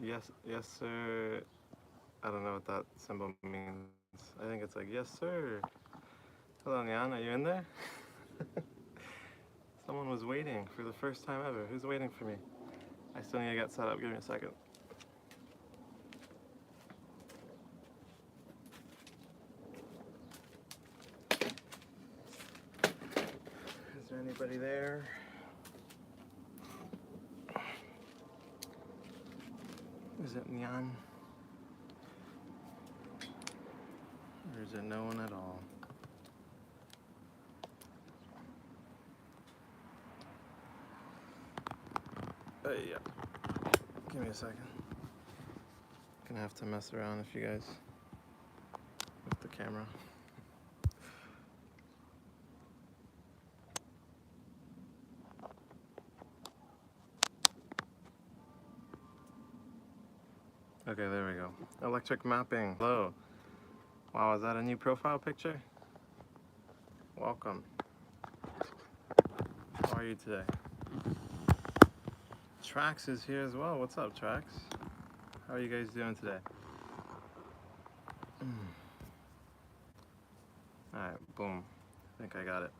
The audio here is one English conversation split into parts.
Yes, yes, sir. I don't know what that symbol means. I think it's like, yes, sir. Hello, Nyan, are you in there? Someone was waiting for the first time ever. Who's waiting for me? I still need to get set up. Give me a second. Is there anybody there? Is it Nyan? Or is it no one at all? Yeah. Give me a second. Gonna have to mess around if you guys with the camera. Okay, there we go. Electric mapping. Hello. Wow, is that a new profile picture? Welcome. How are you today? Trax is here as well. What's up, Trax? How are you guys doing today? Alright, boom. I think I got it.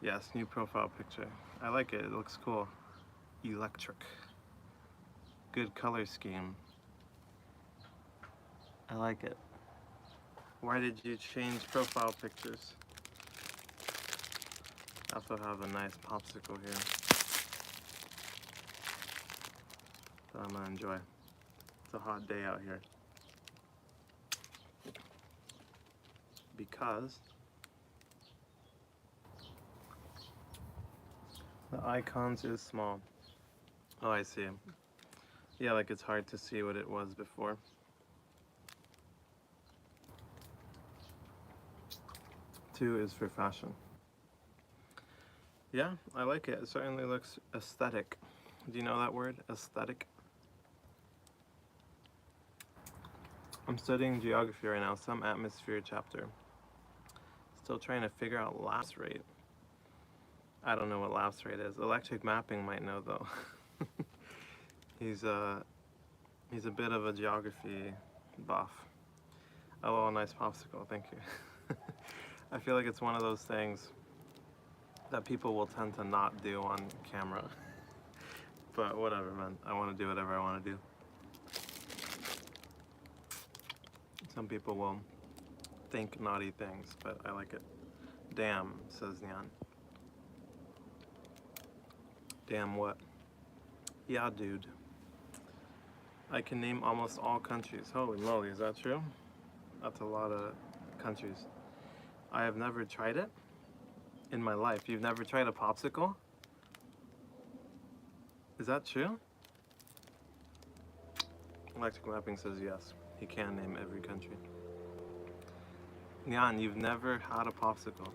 Yes, new profile picture. I like it. It looks cool. Electric. Good color scheme. I like it. Why did you change profile pictures? I also have a nice popsicle here that I'm gonna enjoy. It's a hot day out here. Because the icons is small. Oh, I see. Yeah, like it's hard to see what it was before. Two is for fashion. Yeah, I like it. It certainly looks aesthetic. Do you know that word? Aesthetic? I'm studying geography right now, some atmosphere chapter. Still trying to figure out lapse rate. I don't know what lapse rate is. Electric mapping might know though. He's a bit of a geography buff. Oh, a nice popsicle, thank you. I feel like it's one of those things that people will tend to not do on camera. But whatever, man. I want to do whatever I want to do. Some people will think naughty things, but I like it. Damn, says Nyan. Damn what? Yeah, dude. I can name almost all countries. Holy moly, is that true? That's a lot of countries. I have never tried it in my life. You've never tried a popsicle? Is that true? Electric Mapping says yes. He can name every country. Nyan, you've never had a popsicle.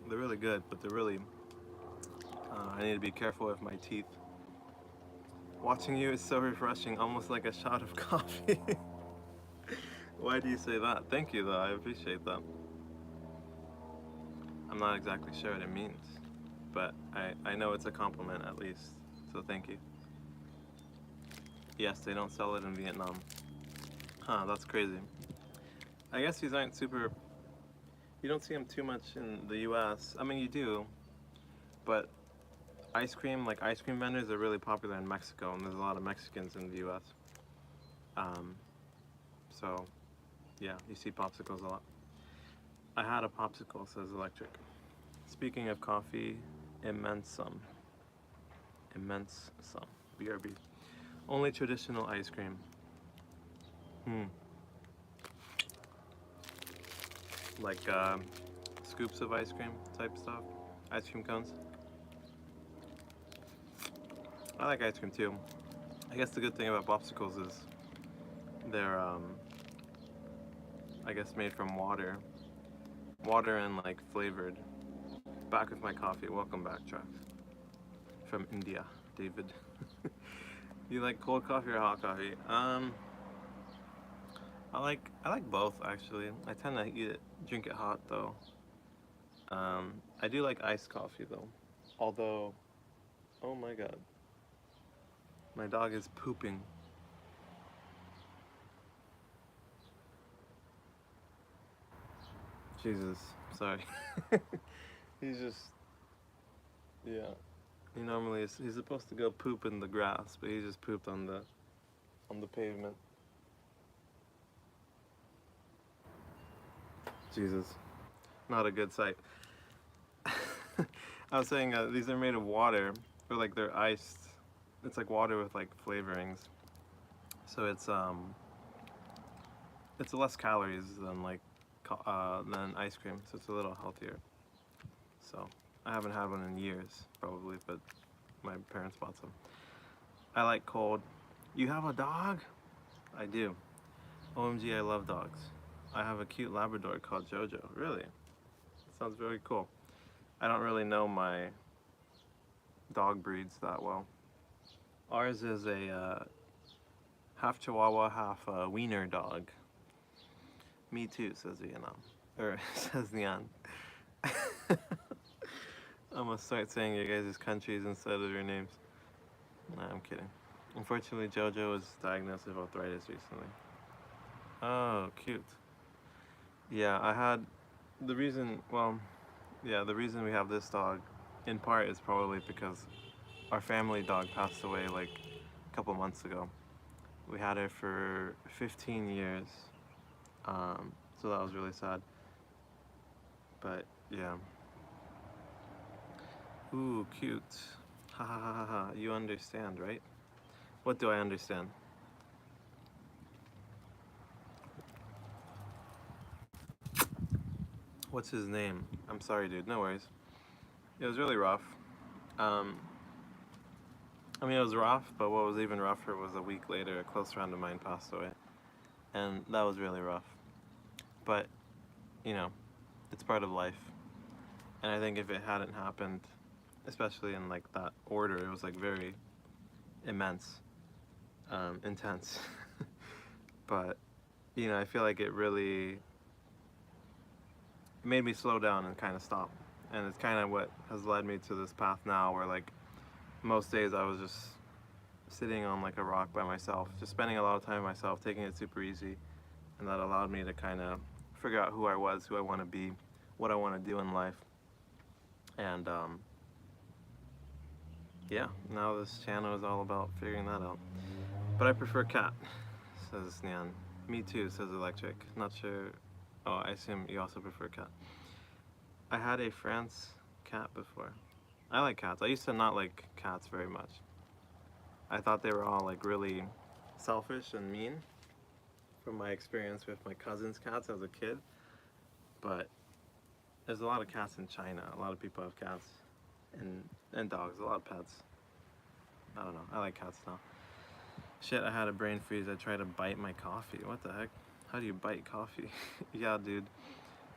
They're really good, but they're really... I need to be careful with my teeth. Watching you is so refreshing, almost like a shot of coffee. Why do you say that? Thank you though, I appreciate that. I'm not exactly sure what it means, but I know it's a compliment at least, so thank you. Yes, they don't sell it in Vietnam. Huh, that's crazy. I guess these aren't super... You don't see them too much in the US. I mean, you do, but ice cream, like ice cream vendors are really popular in Mexico, and there's a lot of Mexicans in the US. So, yeah, you see popsicles a lot. I had a popsicle, says Electric. Speaking of coffee, Immensum. Immensum. BRB. Only traditional ice cream. Like scoops of ice cream type stuff. Ice cream cones. I like ice cream too. I guess the good thing about popsicles is they're, I guess, made from water. Water and like flavored. Back with my coffee. Welcome back, Trax. From India, David. You like cold coffee or hot coffee? I like both actually. I tend to drink it hot though. I do like iced coffee though. Although, oh my god, my dog is pooping. Jesus, sorry. He's just, yeah. He normally is, he's supposed to go poop in the grass, but he just pooped on the pavement. Jesus, not a good sight. I was saying these are made of water, or like they're iced. It's like water with like flavorings, so it's less calories than like than ice cream, so it's a little healthier. So I haven't had one in years, probably, but my parents bought some. I like cold. You have a dog? I do. OMG, I love dogs. I have a cute Labrador called Jojo. Really? Sounds very cool. I don't really know my dog breeds that well. Ours is a half Chihuahua, half Wiener dog. Me too, says Vietnam. Or says Nyan. I'm gonna start saying your guys' countries instead of your names. Nah, I'm kidding. Unfortunately, Jojo was diagnosed with arthritis recently. Oh, cute. Yeah, I had the reason, well, yeah, the reason we have this dog in part is probably because our family dog passed away like a couple months ago. We had her for 15 years, so that was really sad. But yeah. Ooh, cute. Ha ha ha ha ha. You understand, right? What do I understand? What's his name? I'm sorry, dude. No worries. It was really rough. Um, I mean, it was rough, but what was even rougher was a week later, a close friend of mine passed away. And that was really rough. But, you know, it's part of life. And I think if it hadn't happened, especially in like that order, it was like very immense, intense. But, you know, I feel like it really made me slow down and kind of stop. And it's kind of what has led me to this path now where like most days I was just sitting on like a rock by myself, just spending a lot of time with myself, taking it super easy. And that allowed me to kind of figure out who I was, who I want to be, what I want to do in life. And yeah, now this channel is all about figuring that out. But I prefer cat, says Nyan. Me too, says Electric. Not sure. Oh, I assume you also prefer cat. I had a France cat before. I like cats. I used to not like cats very much. I thought they were all like really selfish and mean from my experience with my cousin's cats as a kid. But there's a lot of cats in China. A lot of people have cats and dogs, a lot of pets. I don't know. I like cats now. Shit, I had a brain freeze. I tried to bite my coffee. What the heck? How do you bite coffee? Yeah, dude.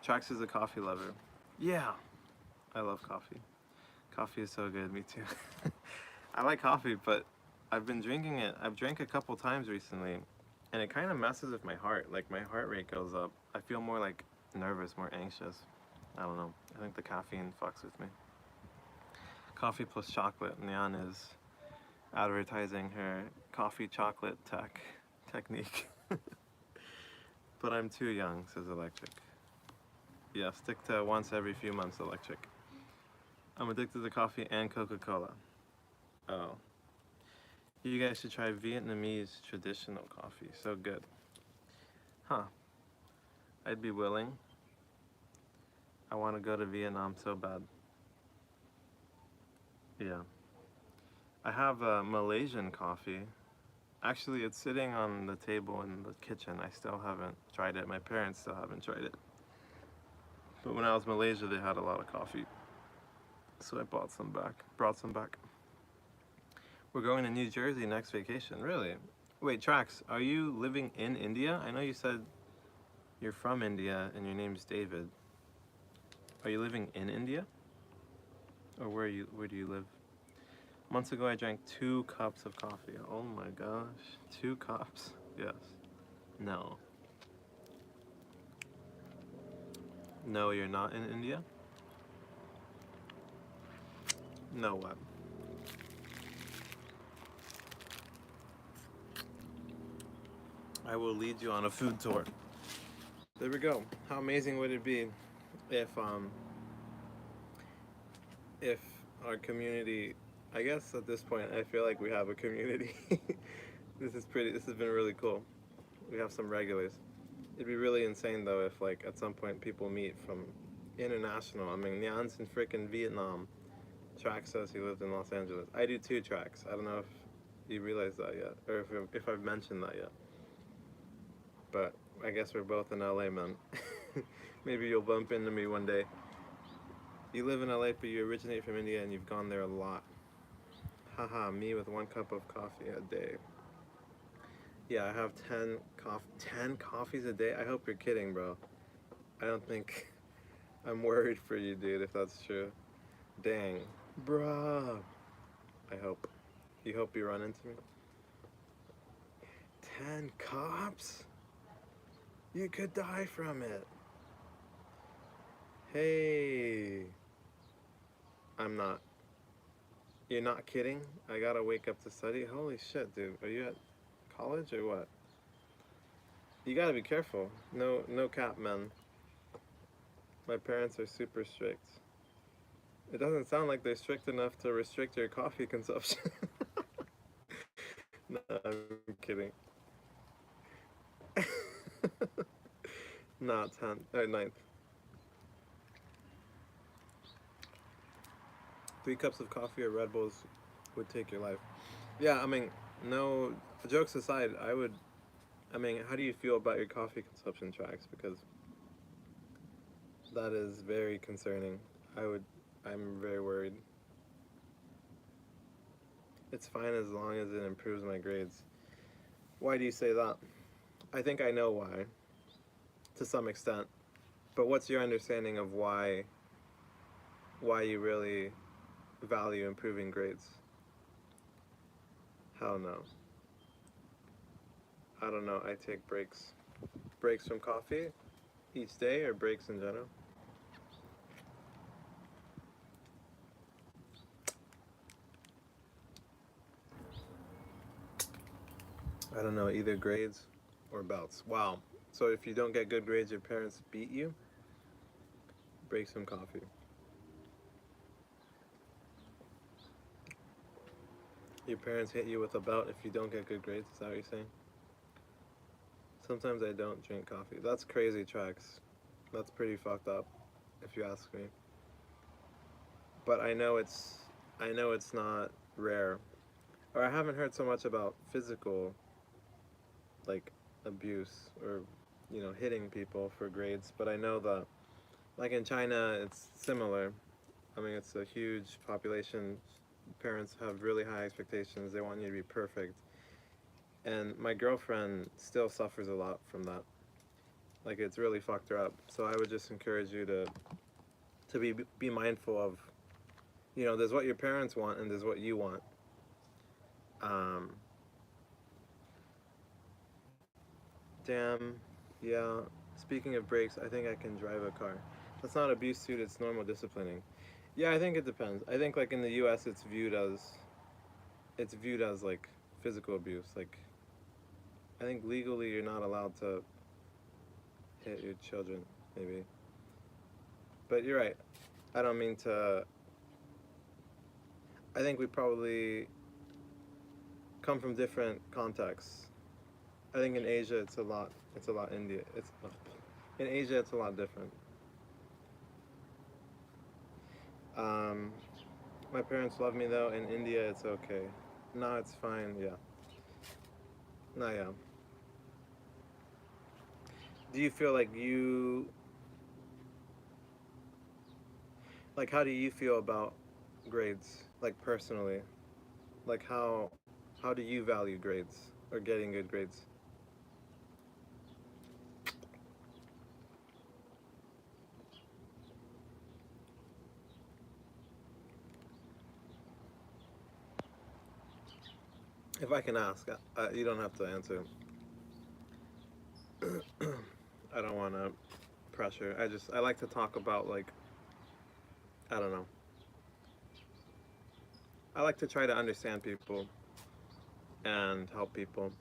Trax is a coffee lover. Yeah. I love coffee. Coffee is so good. Me too. I like coffee, but I've been drinking it. I've drank a couple times recently, and it kind of messes with my heart. Like, my heart rate goes up. I feel more, like, nervous, more anxious. I don't know. I think the caffeine fucks with me. Coffee plus chocolate. Nyan is advertising her coffee chocolate technique. But I'm too young, says Electric. Yeah, stick to once every few months, Electric. I'm addicted to coffee and Coca-Cola. Oh. You guys should try Vietnamese traditional coffee. So good. Huh. I'd be willing. I want to go to Vietnam so bad. Yeah. I have a Malaysian coffee. Actually, it's sitting on the table in the kitchen. I still haven't tried it. My parents still haven't tried it. But when I was in Malaysia, they had a lot of coffee. So I brought some back. We're going to New Jersey next vacation. Really? Wait, Trax, are you living in India? I know you said you're from India and your name's David. Are you living in India? Or where do you live? Months ago I drank 2 cups of coffee. Oh my gosh. 2 cups? Yes. No. No, you're not in India? No, what? I will lead you on a food tour. There we go. How amazing would it be if our community, I guess at this point I feel like we have a community. This has been really cool. We have some regulars. It'd be really insane though if like at some point people meet from international. I mean, Nyan's in freaking Vietnam. Track says he lived in Los Angeles. I do too, Tracks. I don't know if you realize that yet, or if I've mentioned that yet. But I guess we're both in LA, man. Maybe you'll bump into me one day. You live in LA, but you originate from India and you've gone there a lot. Haha, me with 1 cup of coffee a day. Yeah, I have 10 coffees a day? I hope you're kidding, bro. I don't think... I'm worried for you, dude, if that's true. Dang. Bruh. I hope. You hope you run into me? 10 cups? You could die from it. Hey. I'm not. You're not kidding? I gotta wake up to study? Holy shit, dude. Are you at college or what? You gotta be careful. No cap, man. My parents are super strict. It doesn't sound like they're strict enough to restrict your coffee consumption. No, I'm kidding. Not 10th or 9th. 3 cups of coffee or Red Bulls would take your life. Yeah, I mean, no, jokes aside, I mean, how do you feel about your coffee consumption, Tracks? Because that is very concerning. I'm very worried. It's fine as long as it improves my grades. Why do you say that? I think I know why, to some extent. But what's your understanding of why you really value improving grades? Hell no. I don't know. I take breaks. Breaks from coffee each day or breaks in general? I don't know, either grades or belts. Wow. So if you don't get good grades, your parents beat you? Break some coffee. Your parents hit you with a belt if you don't get good grades? Is that what you're saying? Sometimes I don't drink coffee. That's crazy, Tracks. That's pretty fucked up, if you ask me. But I know it's not rare. Or I haven't heard so much about physical, like, abuse or, hitting people for grades. But I know that, like in China, it's similar. I mean, it's a huge population. Parents have really high expectations. They want you to be perfect. And my girlfriend still suffers a lot from that. Like, it's really fucked her up. So I would just encourage you to be mindful of, there's what your parents want and there's what you want. Um, damn, yeah. Speaking of breaks, I think I can drive a car. That's not abuse, suit. It's normal disciplining. Yeah, I think it depends. I think like in the U.S., it's viewed as like physical abuse. Like, I think legally you're not allowed to hit your children, maybe. But you're right. I don't mean to. I think we probably come from different contexts. I think in Asia it's a lot India. In Asia it's a lot different. Um, my parents love me though. In India it's okay. No, it's fine. Yeah. No, yeah. Do you feel like how do you feel about grades? Like personally, like how do you value grades or getting good grades? If I can ask, you don't have to answer. I don't want to pressure. I like to talk about like I don't know. I like to try to understand people and help people.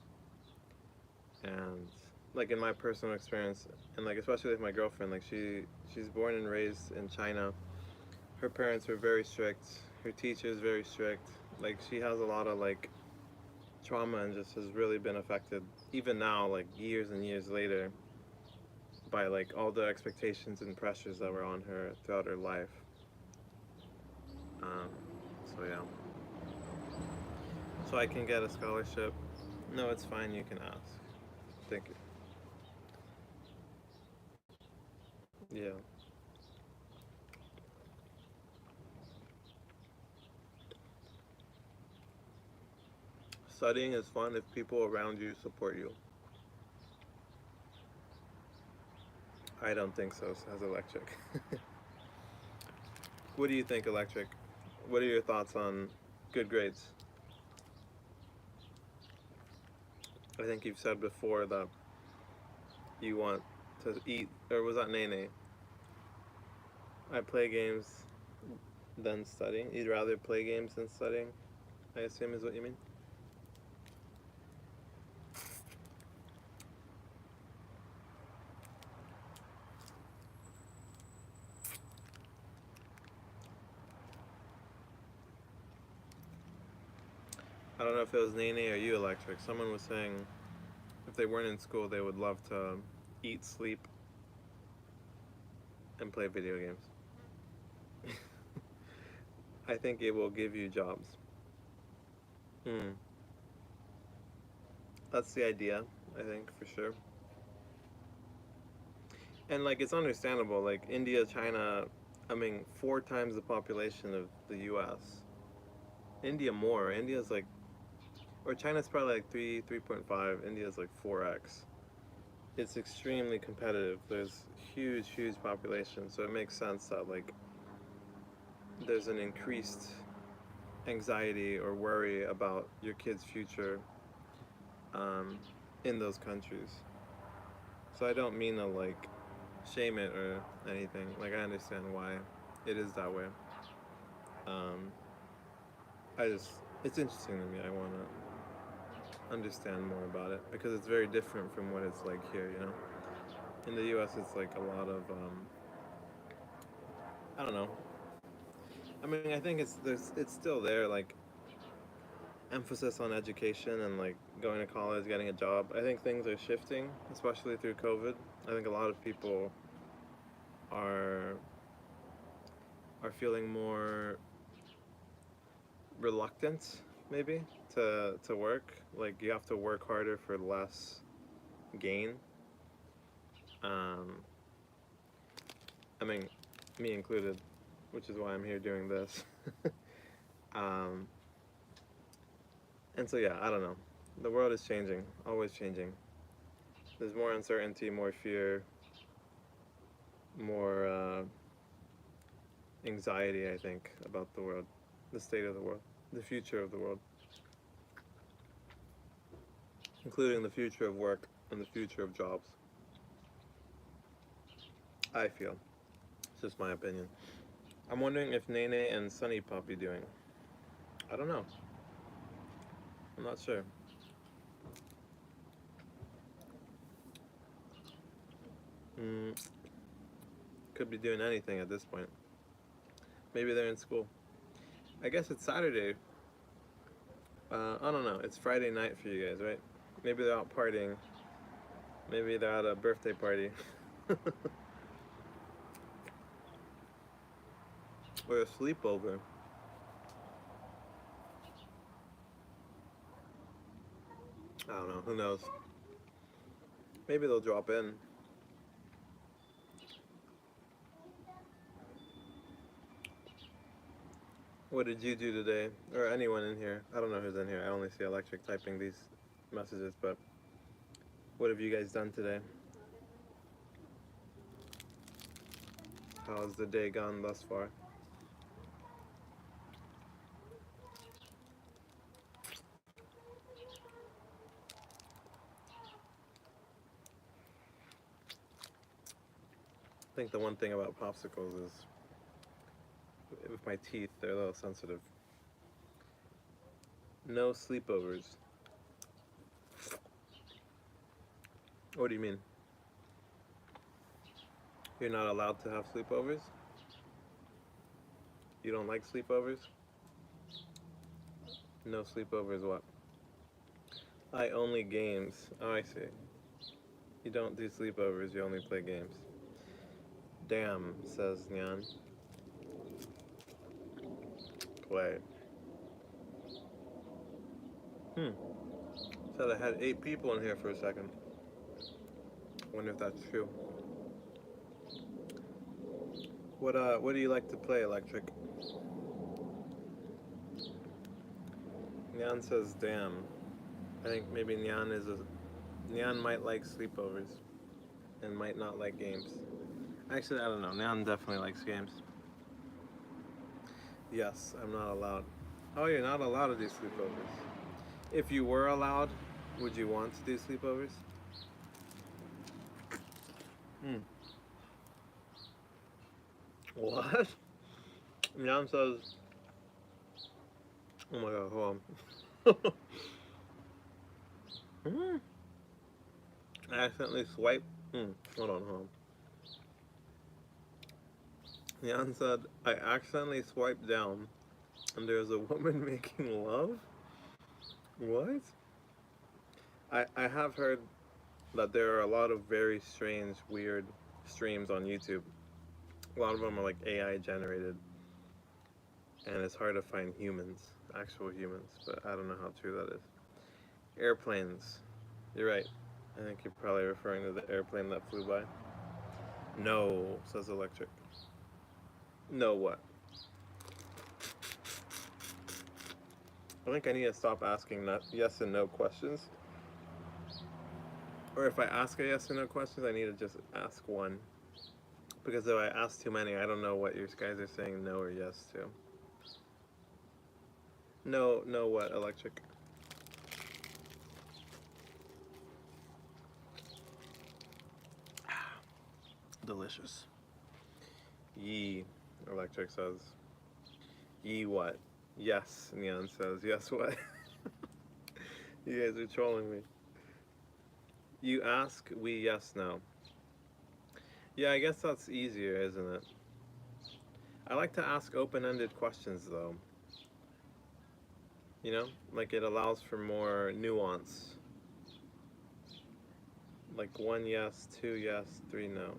And like in my personal experience, and like especially with my girlfriend, like she's born and raised in China. Her parents were very strict. Her teachers very strict. Like she has a lot of like trauma and just has really been affected even now, like years and years later, by like all the expectations and pressures that were on her throughout her life. Um, so yeah. So I can get a scholarship. No, it's fine. You can ask. Thank you. Yeah. Studying is fun if people around you support you. I don't think so, says Electric. What do you think, Electric? What are your thoughts on good grades? I think you've said before that you want to eat, or was that Nene? I play games than studying. You'd rather play games than studying, I assume is what you mean? I don't know if it was Nene or you, Electric. Someone was saying if they weren't in school, they would love to eat, sleep, and play video games. I think it will give you jobs. Hmm. That's the idea, I think, for sure. And like it's understandable, like India, China, I mean, 4 times the population of the US. India more. India's like or China's probably like 3.5. India's like 4x. It's extremely competitive. There's huge population, so it makes sense that like there's an increased anxiety or worry about your kid's future um, in those countries. So I don't mean to like shame it or anything. Like I understand why it is that way. Um, I just it's interesting to me. I want to understand more about it because it's very different from what it's like here. You know, in the U.S. it's like a lot of I don't know. I mean, I think it's still there. Like emphasis on education and like going to college, getting a job. I think things are shifting, especially through COVID. I think a lot of people are are feeling more reluctant maybe to work. Like you have to work harder for less gain. Um, I mean, me included, which is why I'm here doing this. um, and so yeah, I don't know. The world is changing, always changing. There's more uncertainty, more fear, more anxiety, I think, about the world, the state of the world, the future of the world, including the future of work and the future of jobs. I feel. It's just my opinion. I'm wondering if Nene and Sunny Poppy doing. I don't know. I'm not sure. Mm, could be doing anything at this point. Maybe they're in school. I guess it's Saturday. I don't know. It's Friday night for you guys, right? Maybe they're out partying. Maybe they're at a birthday party. Or a sleepover. I don't know. Who knows? Maybe they'll drop in. What did you do today? Or anyone in here? I don't know who's in here. I only see Electric typing these messages, but what have you guys done today? How's the day gone thus far? I think the one thing about popsicles is with my teeth, they're a little sensitive. No sleepovers. What do you mean? You're not allowed to have sleepovers? You don't like sleepovers? No sleepovers what? I only games. Oh, I see. You don't do sleepovers, you only play games. Damn, says Nyan. Play. Said I had 8 people in here for a second. Wonder if that's true. What do you like to play, Electric? Nyan says damn. I think maybe Nyan might like sleepovers and might not like games. Actually, I don't know. Nyan definitely likes games. Yes, I'm not allowed. Oh, you're not allowed to do sleepovers. If you were allowed, would you want to do sleepovers? What? Nyan says, oh my god, hold on. I accidentally swiped. Hold on. Nyan said, I accidentally swiped down and there's a woman making love? What? I have heard that there are a lot of very strange, weird streams on YouTube. A lot of them are like AI generated, and it's hard to find humans, actual humans, but I don't know how true that is. Airplanes. You're right. I think you're probably referring to the airplane that flew by. No, says Electric. No what? I think I need to stop asking yes and no questions. Or if I ask a yes and no questions, I need to just ask one. Because if I ask too many, I don't know what you guys are saying no or yes to. No what, Electric? Delicious. Yee, Electric says. Yee what? Yes, Neon says. Yes what? You guys are trolling me. You ask, we yes, no. Yeah, I guess that's easier, isn't it? I like to ask open-ended questions, though. You know? Like, it allows for more nuance. Like, 1 yes, 2 yes, 3 no.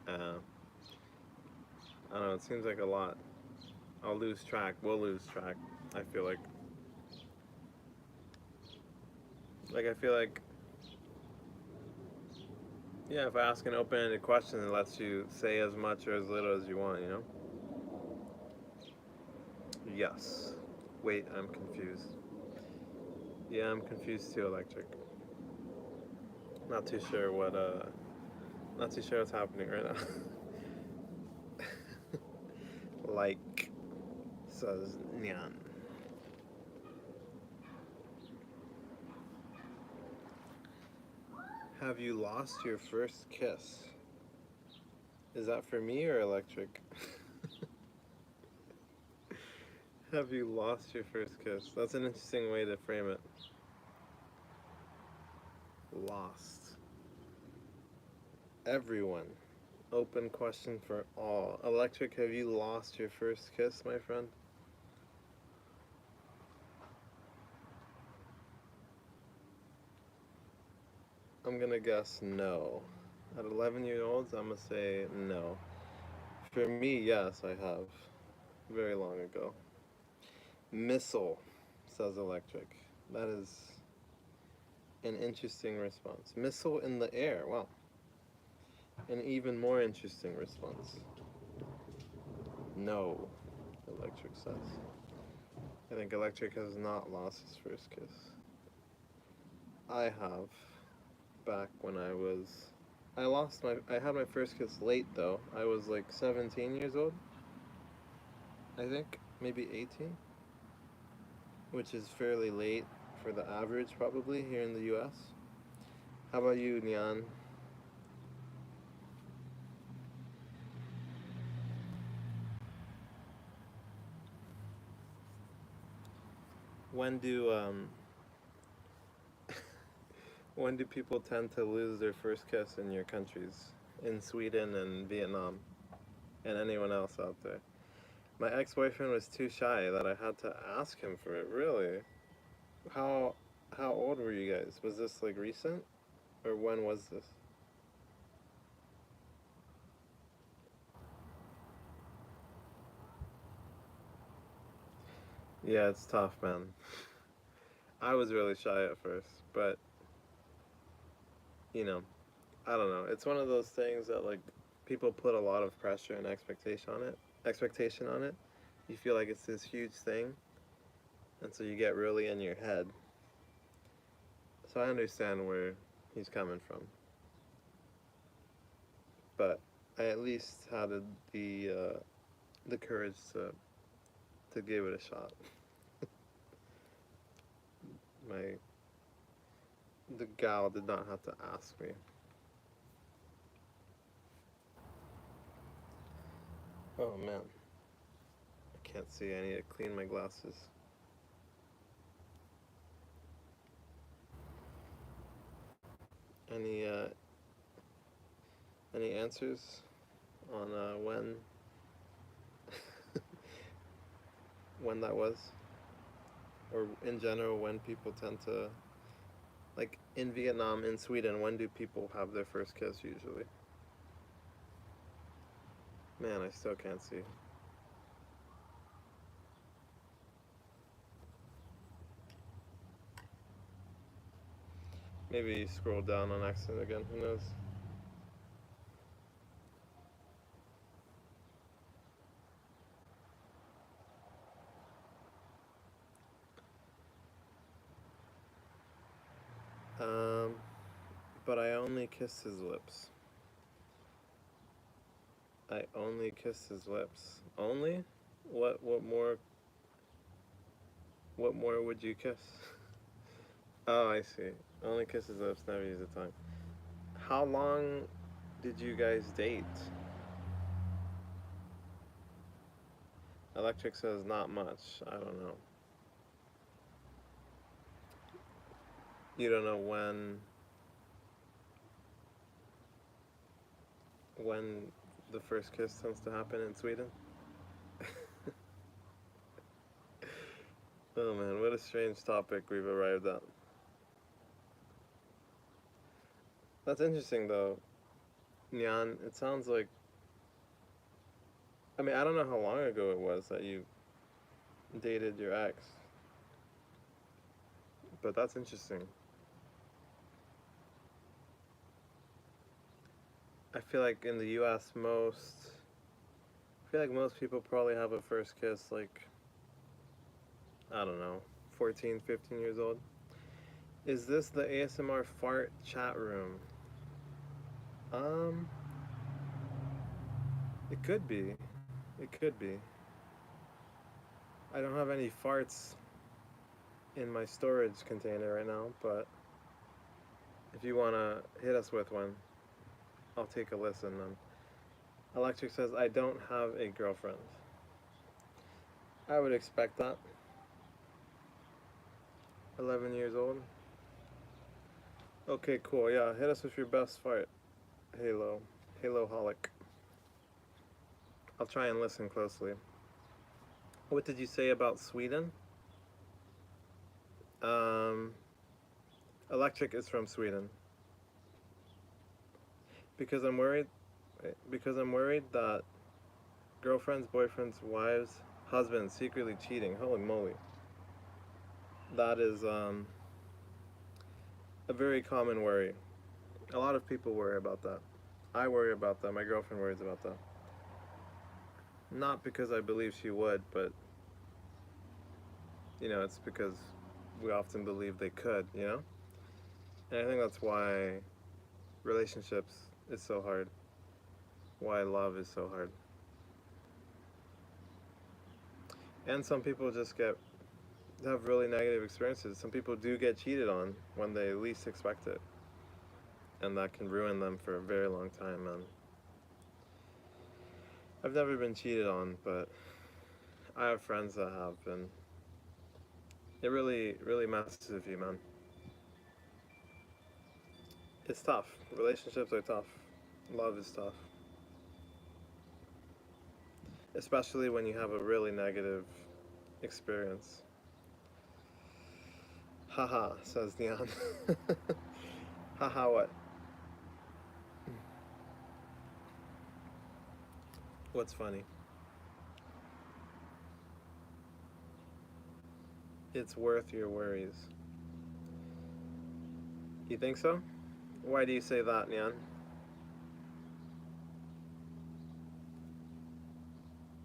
I don't know, it seems like a lot. I'll lose track. We'll lose track, I feel like. I feel like, yeah, if I ask an open-ended question, it lets you say as much or as little as you want, you know? Yes. Wait, I'm confused. Yeah, I'm confused too, Electric. Not too sure what's happening right now. Like, says Nyan. Have you lost your first kiss? Is that for me or Electric? Have you lost your first kiss? That's an interesting way to frame it. Lost. Everyone. Open question for all. Electric, have you lost your first kiss, my friend? I'm gonna guess no. At 11-year-olds, I'm gonna say no. For me, yes, I have. Very long ago. Missile, says Electric. That is an interesting response. Missile in the air, wow. An even more interesting response. No, Electric says. I think Electric has not lost his first kiss. I have, back when I had my first kiss late though. I was like 17 years old, I think, maybe 18, which is fairly late for the average probably here in the US. How about you, Nyan? When do when do people tend to lose their first kiss in your countries? In Sweden and Vietnam and anyone else out there? My ex-boyfriend was too shy that I had to ask him for it. Really? How how old were you guys? Was this like recent? Or when was this? Yeah, it's tough, man. I was really shy at first, but you know, I don't know. It's one of those things that like people put a lot of pressure and expectation on it. You feel like it's this huge thing, and so you get really in your head. So I understand where he's coming from, but I at least had the courage to give it a shot. My the gal did not have to ask me. Oh man, I can't see. I need to clean my glasses. Any any answers on when that was, or in general when people tend to like in Vietnam, in Sweden, when do people have their first kiss usually? Man, I still can't see. Maybe you scroll down on accident again. Who knows? Um, but I only kissed his lips. I only kissed his lips. Only? What more? What more would you kiss? Oh, I see. Only kiss his lips, never use the tongue. How long did you guys date? Electric says not much. I don't know. You don't know when the first kiss tends to happen in Sweden? Oh man, what a strange topic we've arrived at. That's interesting though, Nyan. It sounds like, I mean, I don't know how long ago it was that you dated your ex, but that's interesting. I feel like in the US, I feel like most people probably have a first kiss like, I don't know, 14, 15 years old. Is this the ASMR fart chat room? Um, it could be. It could be. I don't have any farts in my storage container right now, but if you want to hit us with one, I'll take a listen. Electric says, I don't have a girlfriend. I would expect that. 11 years old. Okay, cool. Yeah, hit us with your best fart. Halo. Halo Holic. I'll try and listen closely. What did you say about Sweden? Um, Electric is from Sweden. Because I'm worried. Because I'm worried that girlfriends, boyfriends, wives, husbands secretly cheating. Holy moly. That is a very common worry. A lot of people worry about that. I worry about that. My girlfriend worries about that. Not because I believe she would, but it's because we often believe they could. And I think that's why relationships is so hard. Why love is so hard. And some people just have really negative experiences. Some people do get cheated on when they least expect it. And that can ruin them for a very long time, man. I've never been cheated on, but I have friends that have been. It really, really messes with you, man. It's tough. Relationships are tough. Love is tough. Especially when you have a really negative experience. Haha, says Neon. Haha, what? What's funny? It's worth your worries. You think so? Why do you say that, Neon?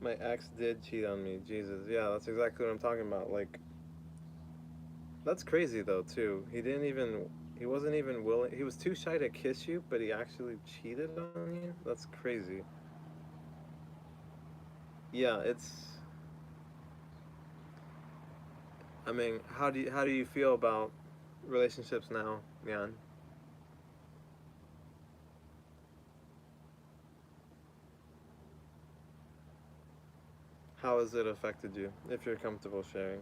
My ex did cheat on me. Jesus. Yeah, that's exactly what I'm talking about. Like, that's crazy though, too. He wasn't even willing, he was too shy to kiss you, but he actually cheated on you? That's crazy. Yeah, I mean, how do you feel about relationships now, Neon? How has it affected you, if you're comfortable sharing?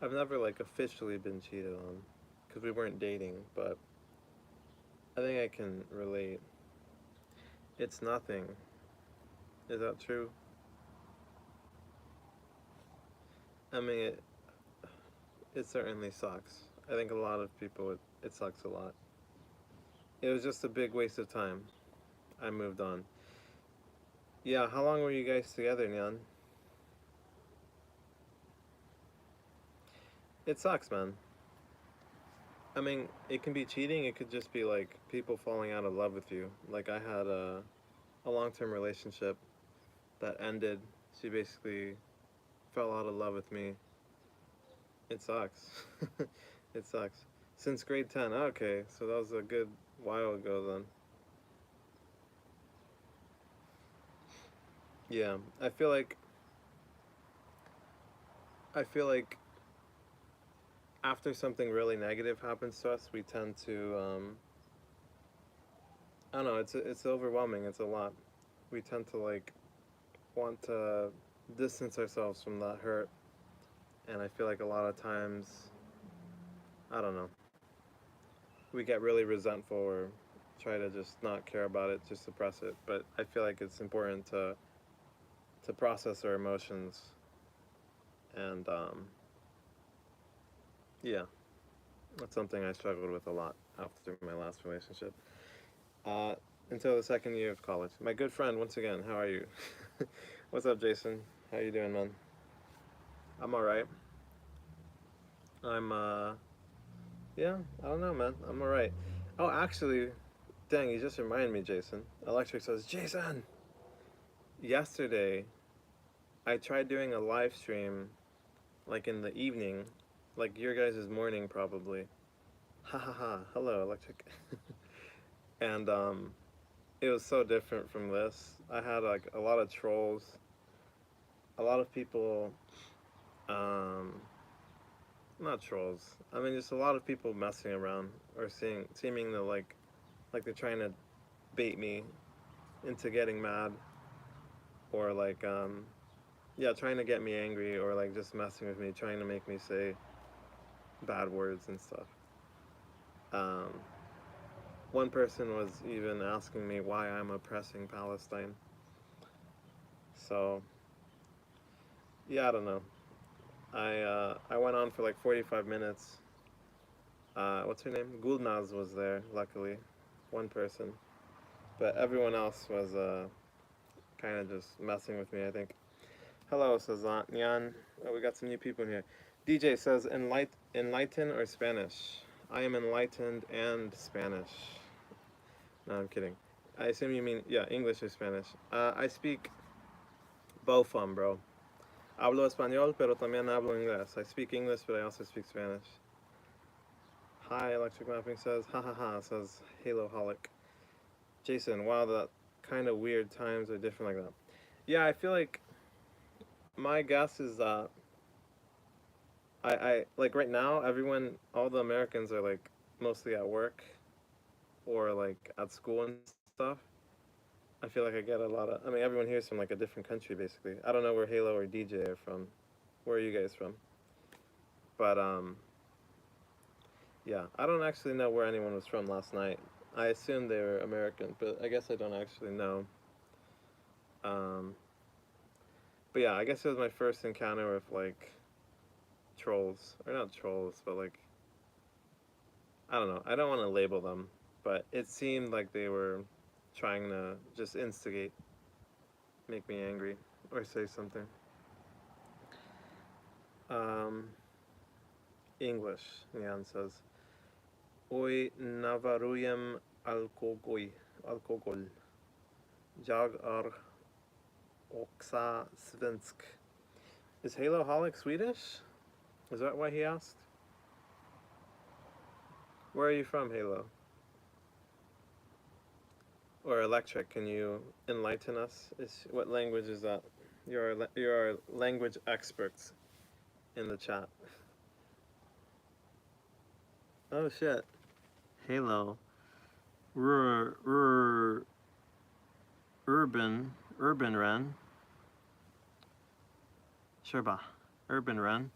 I've never like officially been cheated on because we weren't dating, but I think I can relate. It's nothing. Is that true? I mean, it certainly sucks. I think a lot of people, it sucks a lot. It was just a big waste of time. I moved on. Yeah, how long were you guys together, Nyan? It sucks, man. I mean, it can be cheating, it could just be like people falling out of love with you. Like, I had a long term relationship that ended. She basically fell out of love with me. It sucks. It sucks. Since grade 10. Okay, so that was a good while ago then. Yeah, I feel like after something really negative happens to us, we tend to I don't know, it's overwhelming. It's a lot. We tend to like want to distance ourselves from that hurt, and I feel like a lot of times, I don't know, we get really resentful or try to just not care about it, just suppress it. But I feel like it's important to process our emotions, and yeah, that's something I struggled with a lot after my last relationship. Uh, until the second year of college. My good friend, once again, how are you? What's up, Jason? How you doing, man? I'm all right. I'm yeah, I don't know, man. I'm all right. Oh, actually, dang, you just reminded me, Jason. Electric says, Jason, yesterday I tried doing a live stream like in the evening, like your guys' morning probably. Ha ha ha. Hello, Electric. And it was so different from this. I had like a lot of trolls, a lot of people, um, not trolls. I mean, just a lot of people messing around or seeming to like they're trying to bait me into getting mad or like yeah, trying to get me angry or like just messing with me, trying to make me say bad words and stuff. Um, one person was even asking me why I'm oppressing Palestine. So yeah, I don't know. I went on for like 45 minutes. What's her name? Gulnaz was there, luckily, one person, but everyone else was kind of just messing with me, I think. Hello, says Nyan. Oh, we got some new people in here. DJ says enlighten or Spanish. I am enlightened and Spanish. No, I'm kidding. I assume you mean, yeah, English or Spanish. I speak both, bro. Hablo español, pero también hablo inglés. I speak English, but I also speak Spanish. Hi, Electric Mapping says, ha ha ha, says Halo Holic. Jason, wow, that kind of weird times are different like that. Yeah, I feel like my guess is that I like right now, all the Americans are like mostly at work or like at school and stuff. I feel like I get a lot of. I mean, everyone here is from like a different country, basically. I don't know where Halo or DJ are from. Where are you guys from? But yeah, I don't actually know where anyone was from last night. I assumed they were American, but I guess I don't actually know. Um, but yeah, I guess it was my first encounter with like trolls, or not trolls, but like I don't know. I don't want to label them, but it seemed like they were trying to just instigate, make me angry, or say something. Um, English, Nyan says. Hoy navaruyem alkohol. Jag också svensk. Is Halo Holic Swedish? Is that why he asked? Where are you from, Halo? Or Electric, can you enlighten us? What language is that? You're our language experts in the chat. Oh shit. Halo. Urban Ren. Sherba. Urban Ren.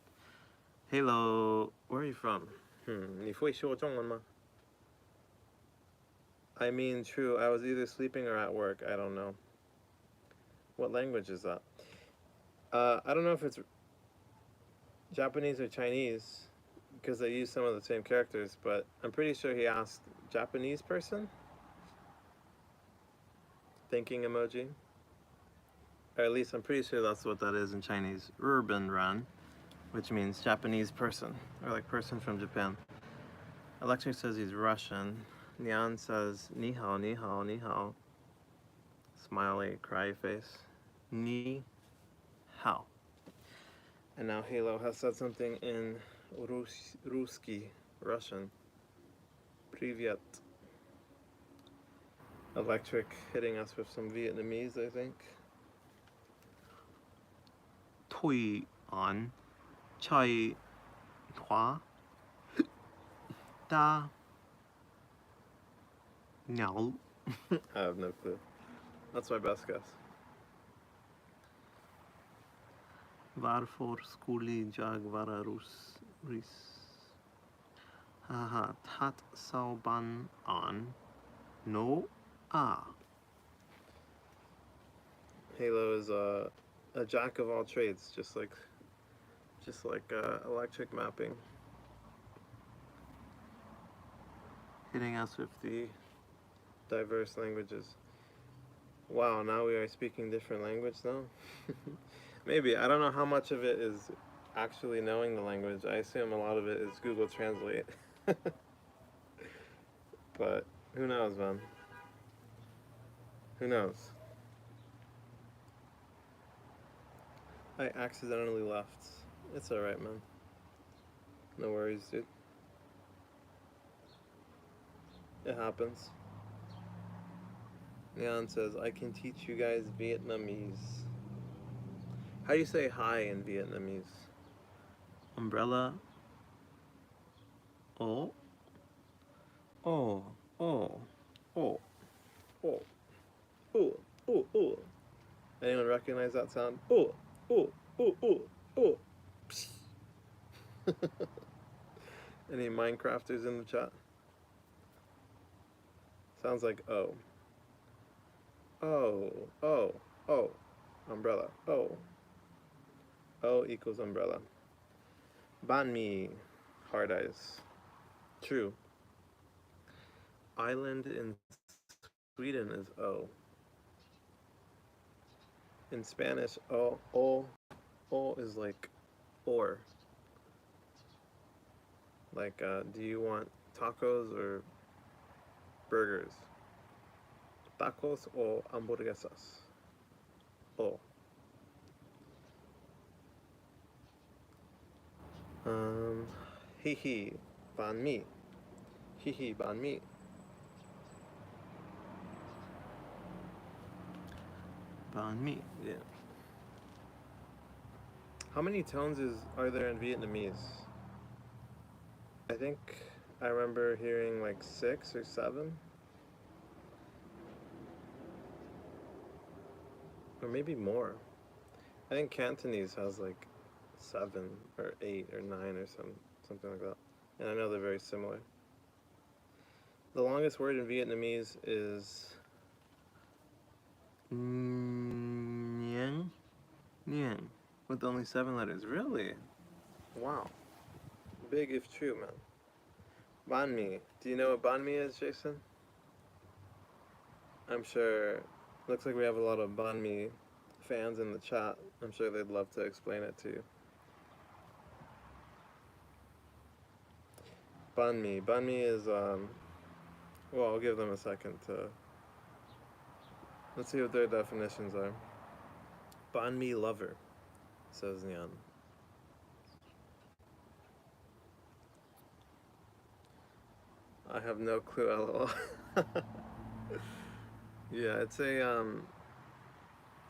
Halo. Where are you from? 你会说中文吗? I mean, true. I was either sleeping or at work. I don't know. What language is that? I don't know if it's Japanese or Chinese, because they use some of the same characters, but I'm pretty sure he asked Japanese person? Thinking emoji? Or at least I'm pretty sure that's what that is in Chinese. Urban Ran, which means Japanese person, or like person from Japan. Electric says he's Russian. Nyan says ni hao, ni hao, ni hao. Smiley, cry face. Ni hao. And now Halo has said something in Ruski, Russian. Privyet. Electric hitting us with some Vietnamese, I think. Tui on chai hua da nhau. I have no clue. That's my best guess. Varför skulle jag vara ryss? Haha, tat sauban on. No. Ah. Halo is a jack of all trades, just like electric mapping. Hitting us with the diverse languages. Wow, now we are speaking different language now? Maybe. I don't know how much of it is actually knowing the language. I assume a lot of it is Google Translate. But who knows, man? Who knows? I accidentally left. It's alright, man. No worries, dude. It happens. Neon says, I can teach you guys Vietnamese. How do you say hi in Vietnamese? Umbrella. Oh. Oh. Oh. Oh. Oh. Oh. Oh. Oh. Anyone recognize that sound? Oh. Oh. Oh. Oh. Oh. Any Minecrafters in the chat? Sounds like oh. Oh. Oh. Oh. Umbrella. Oh. O equals umbrella. Banh mi. Hard eyes. True. Island in Sweden is O. In Spanish, o is like or. Like, do you want tacos or burgers? Tacos o hamburguesas? O. Hihi, banh mi. Hihi, banh mi. Banh mi, yeah. How many tones are there in Vietnamese? I think I remember hearing like 6 or 7. Or maybe more. I think Cantonese has like 7 or 8 or 9 or something like that. And I know they're very similar. The longest word in Vietnamese is Nguyen. Nguyen. With only 7 letters. Really? Wow. Big if true, man. Banh mi. Do you know what banh mi is, Jason? I'm sure. Looks like we have a lot of banh mi fans in the chat. I'm sure they'd love to explain it to you. Banh mi. Banh mi is, well, I'll give them a second to, let's see what their definitions are. Banh mi lover, says Nyan. I have no clue, lol. Yeah, it's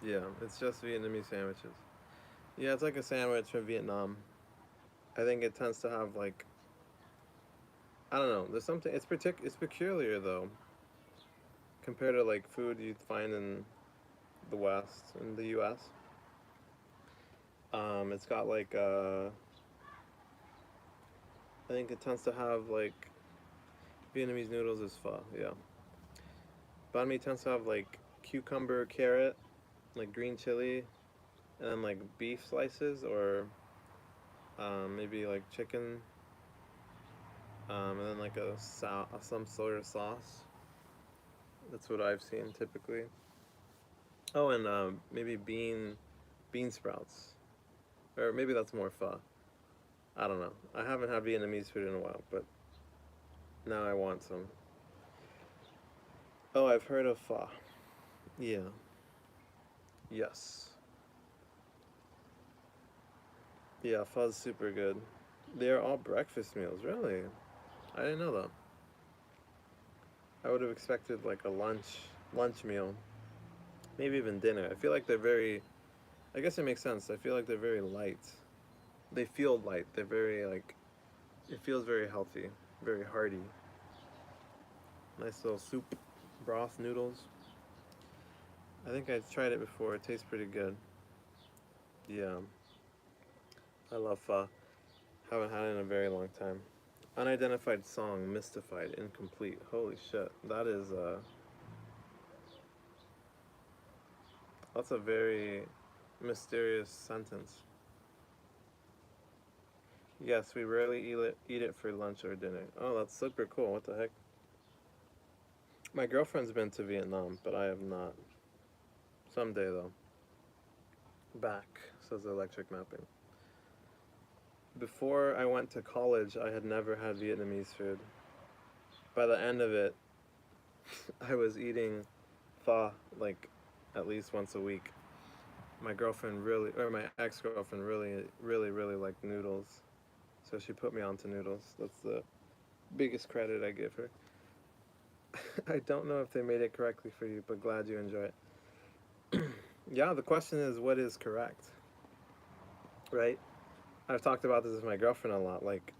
yeah, it's just Vietnamese sandwiches. Yeah, it's like a sandwich from Vietnam. I think it tends to have like, I don't know, there's something, it's peculiar though, compared to like food you'd find in the West, in the US. It's got like, I think it tends to have like, Vietnamese noodles is pho, yeah. Banh mi tends to have like cucumber, carrot, like green chili, and then like beef slices or maybe like chicken, and then like some sort of sauce. That's what I've seen typically. Oh, and maybe bean sprouts, or maybe that's more pho. I don't know. I haven't had Vietnamese food in a while, but now I want some. Oh, I've heard of pho. Yeah. Yes. Yeah, pho's super good. They're all breakfast meals, really. I didn't know that. I would have expected like a lunch meal, maybe even dinner. I feel like they're very. I guess it makes sense. I feel like they're very light. They feel light. They're very like. It feels very healthy, very hearty. Nice little soup, broth noodles. I think I've tried it before. It tastes pretty good. Yeah, I love pho. Haven't had it in a very long time. Unidentified song, mystified, incomplete. Holy shit, that is that's a very mysterious sentence. Yes, we rarely eat it for lunch or dinner. Oh, that's super cool. What the heck? My girlfriend's been to Vietnam, but I have not. Someday though. Back, says Electric Mapping. Before I went to college, I had never had Vietnamese food. By the end of it, I was eating pho like at least once a week. My girlfriend really, or my ex-girlfriend really liked noodles. So she put me onto noodles. That's the biggest credit I give her. I don't know if they made it correctly for you, but glad you enjoy it. Yeah, the question is what is correct, right? I've talked about this with my girlfriend a lot. Like,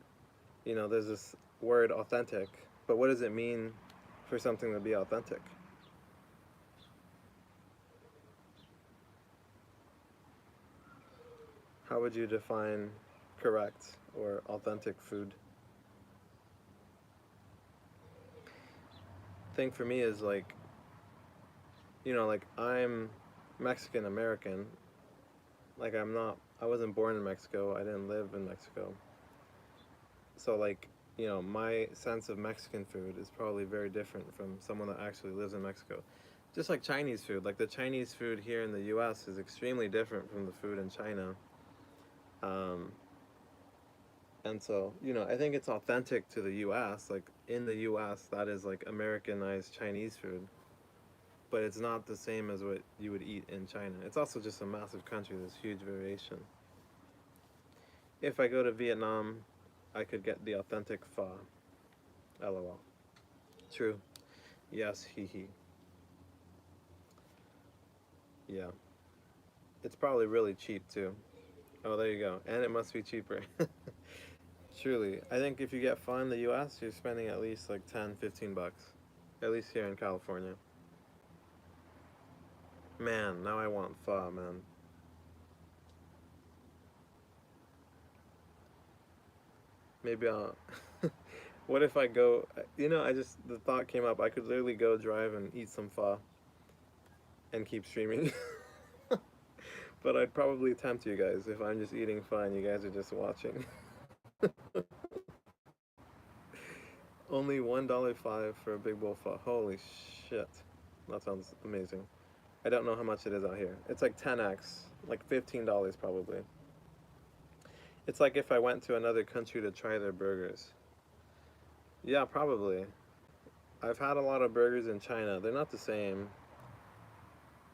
there's this word authentic, but what does it mean for something to be authentic? How would you define correct or authentic food? Thing for me is like, like I'm Mexican American. Like I wasn't born in Mexico. I didn't live in Mexico. So like, my sense of Mexican food is probably very different from someone that actually lives in Mexico. Just like Chinese food, like the Chinese food here in the US is extremely different from the food in China. Um, and so, I think it's authentic to the US. Like in the US, that is like Americanized Chinese food. But it's not the same as what you would eat in China. It's also just a massive country, there's huge variation. If I go to Vietnam, I could get the authentic pho. LOL. True. Yes, hee hee. Yeah. It's probably really cheap too. Oh, there you go. And it must be cheaper. Truly. I think if you get pho in the US, you're spending at least like 10, 15 bucks. At least here in California. Man, now I want pho, man. Maybe I'll. What if I go? I just the thought came up. I could literally go drive and eat some pho and keep streaming. But I'd probably tempt you guys if I'm just eating pho and you guys are just watching. Only $1.05 for a big bowl pho. Holy shit, that sounds amazing. I don't know how much it is out here. It's like 10x, like $15 probably. It's like if I went to another country to try their burgers. Yeah, probably. I've had a lot of burgers in China. They're not the same.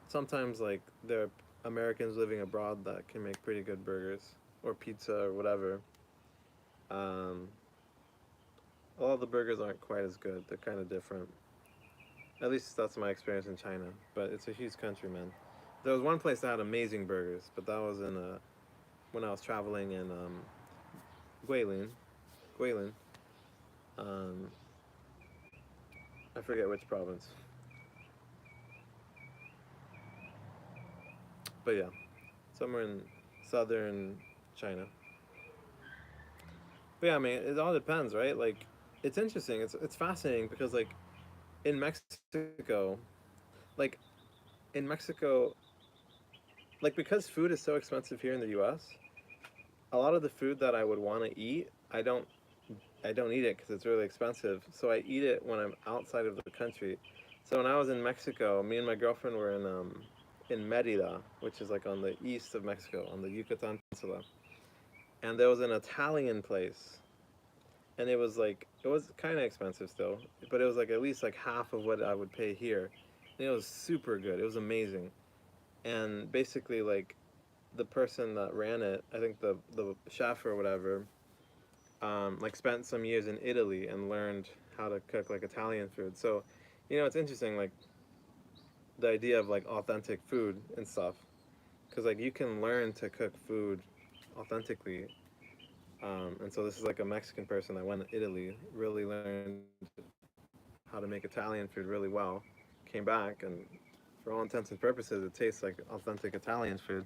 Sometimes like there are Americans living abroad that can make pretty good burgers or pizza or whatever. Um, a lot of the burgers aren't quite as good. They're kind of different. At least that's my experience in China. But it's a huge country, man. There was one place that had amazing burgers, but that was in when I was traveling in Guilin. Guilin. Um, I forget which province. But yeah, somewhere in southern China. But yeah, I mean, it all depends, right? Like, it's interesting. It's fascinating because like in Mexico, like in Mexico, like because food is so expensive here in the U.S., a lot of the food that I would want to eat, I don't eat it because it's really expensive. So I eat it when I'm outside of the country. So when I was in Mexico, me and my girlfriend were in Merida, which is like on the east of Mexico, on the Yucatan Peninsula, and there was an Italian place, and it was kind of expensive still, but it was like at least like half of what I would pay here, and it was super good. It was amazing, and basically like the person that ran it, I think the chef or whatever, like spent some years in Italy and learned how to cook like Italian food. So, it's interesting like the idea of like authentic food and stuff, because like you can learn to cook food authentically. And so this is like a Mexican person that went to Italy, really learned how to make Italian food really well, came back, and for all intents and purposes, it tastes like authentic Italian food,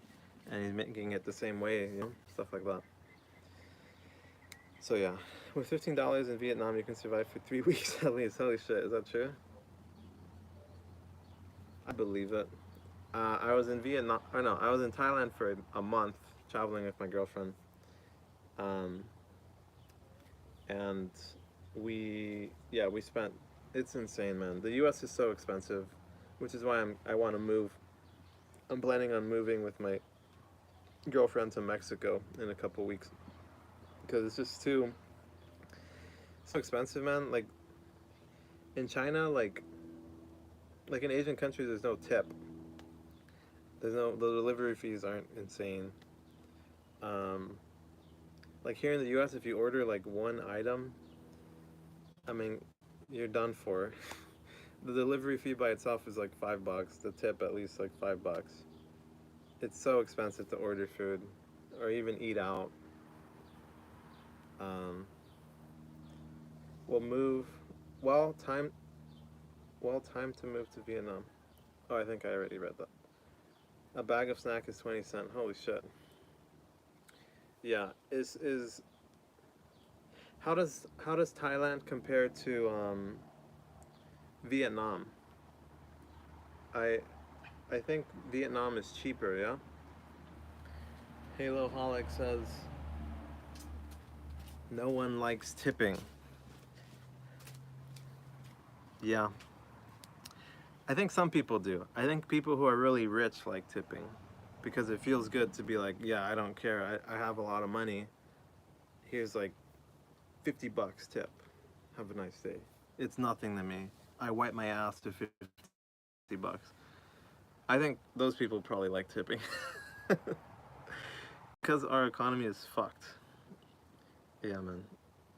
and he's making it the same way, stuff like that. So yeah, with $15 in Vietnam, you can survive for 3 weeks at least. Holy shit, is that true? I believe it. I was in Vietnam, or no, I was in Thailand for a month, traveling with my girlfriend, um, and we spent. It's insane, man. The U.S. is so expensive, which is why I want to move. I'm planning on moving with my girlfriend to Mexico in a couple weeks because it's just too so expensive, man. Like in China, like in Asian countries, there's no tip. The delivery fees aren't insane. Um, like here in the U.S., if you order like one item, I mean, you're done for. The delivery fee by itself is like $5. The tip at least like $5. It's so expensive to order food or even eat out. Um, we'll move. Well, time. Well, time to move to Vietnam. Oh, I think I already read that. A bag of snack is 20 cents. Holy shit. Yeah. Is how does Thailand compare to Vietnam? I I think Vietnam is cheaper. Yeah. Halo Holic says no one likes tipping. Yeah. I think some people do. I think people who are really rich like tipping because it feels good to be like, yeah, I don't care. I have a lot of money. Here's like $50 tip. Have a nice day. It's nothing to me. I wipe my ass to $50. I think those people probably like tipping because our economy is fucked. Yeah, man.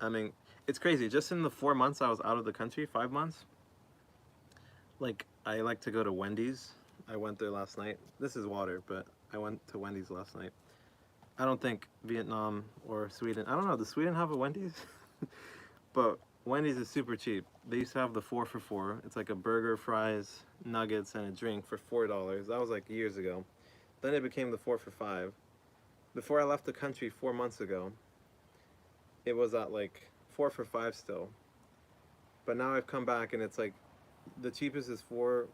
I mean, it's crazy. Just in the 4 months I was out of the country, 5 months, like I like to go to Wendy's. I went there last night. This is water, but I went to Wendy's last night. I don't think Vietnam or Sweden. I don't know. Does Sweden have a Wendy's? But Wendy's is super cheap. They used to have the 4 for $4. It's like a burger, fries, nuggets, and a drink for $4. That was like years ago. Then it became the 4 for $5. Before I left the country 4 months ago, it was at like 4 for $5 still. But now I've come back and it's like the cheapest is four.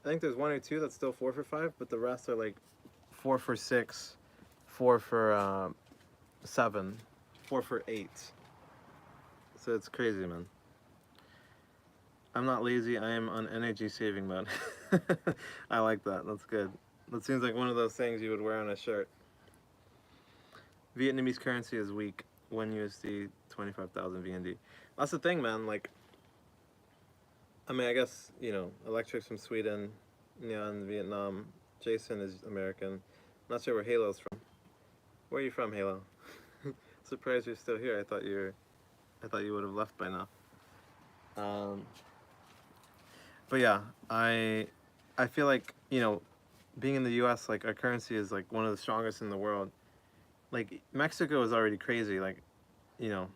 I think there's one or two that's still 4 for $5, but the rest are like 4 for $6, 4 for $7, 4 for $8. So it's crazy, man. I'm not lazy. I am on energy saving mode. I like that. That's good. That seems like one of those things you would wear on a shirt. Vietnamese currency is weak. 1 USD, 25,000 VND. That's the thing, man. Like, I mean, I guess, you know, Electric's from Sweden, Nyan, Vietnam. Jason is American. Not sure where Halo's from. Where are you from, Halo? Surprised you're still here. I thought you would have left by now. But yeah, I feel like, you know, being in the US, like our currency is like one of the strongest in the world. Like Mexico is already crazy. Like, you know,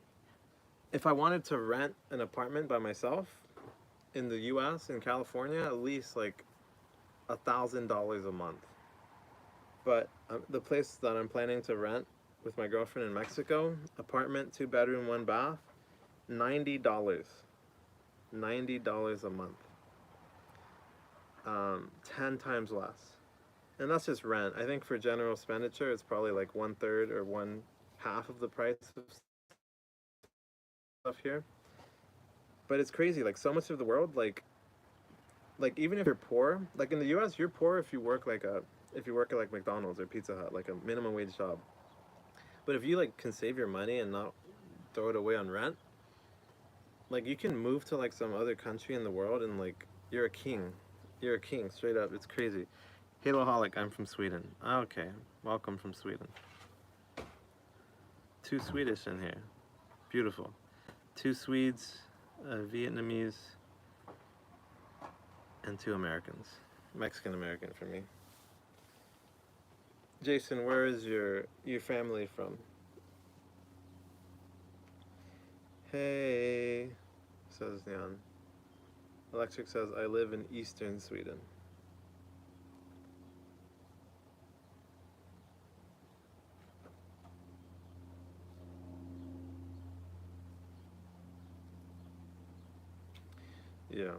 if I wanted to rent an apartment by myself in the US, in California, at least like $1,000 a month. But the place that I'm planning to rent with my girlfriend in Mexico, apartment, 2 bedroom, 1 bath, $90. $90 a month. 10 times less. And that's just rent. I think for general expenditure, it's probably like 1/3 or 1/2 of the price of stuff here. But it's crazy. Like so much of the world, like even if you're poor, like in the U.S., you're poor if you work at like McDonald's or Pizza Hut, like a minimum wage job. But if you like can save your money and not throw it away on rent, like you can move to like some other country in the world and like you're a king. You're a king, straight up. It's crazy. Haloholic, I'm from Sweden. Okay, welcome from Sweden. 2 Swedish in here. Beautiful. 2 Swedes, a Vietnamese, and 2 Americans. Mexican American for me. Jason, where is your family from? Hey, says Nyan. Electric says, I live in eastern Sweden. Yeah.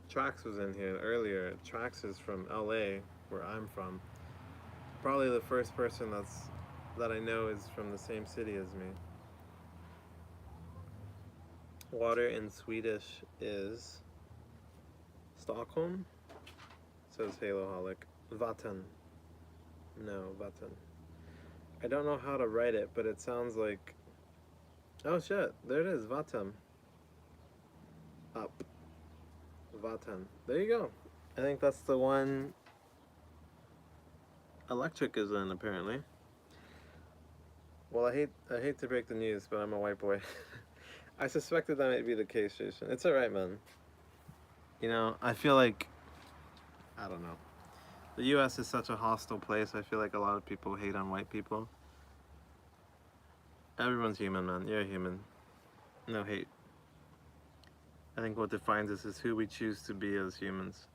Trax was in here earlier. Trax is from LA, where I'm from. Probably the first person that I know is from the same city as me. Water in Swedish is Stockholm, says Haloholic. Vatten. No, Vatten. I don't know how to write it, but it sounds like... Oh shit, there it is, Vatten. Up. Vatten. There you go. I think that's the one Electric is in, apparently. Well, I hate to break the news, but I'm a white boy. I suspected that might be the case, Jason. It's alright, man. You know, I feel like... I don't know. The US is such a hostile place. I feel like a lot of people hate on white people. Everyone's human, man. You're a human. No hate. I think what defines us is who we choose to be as humans,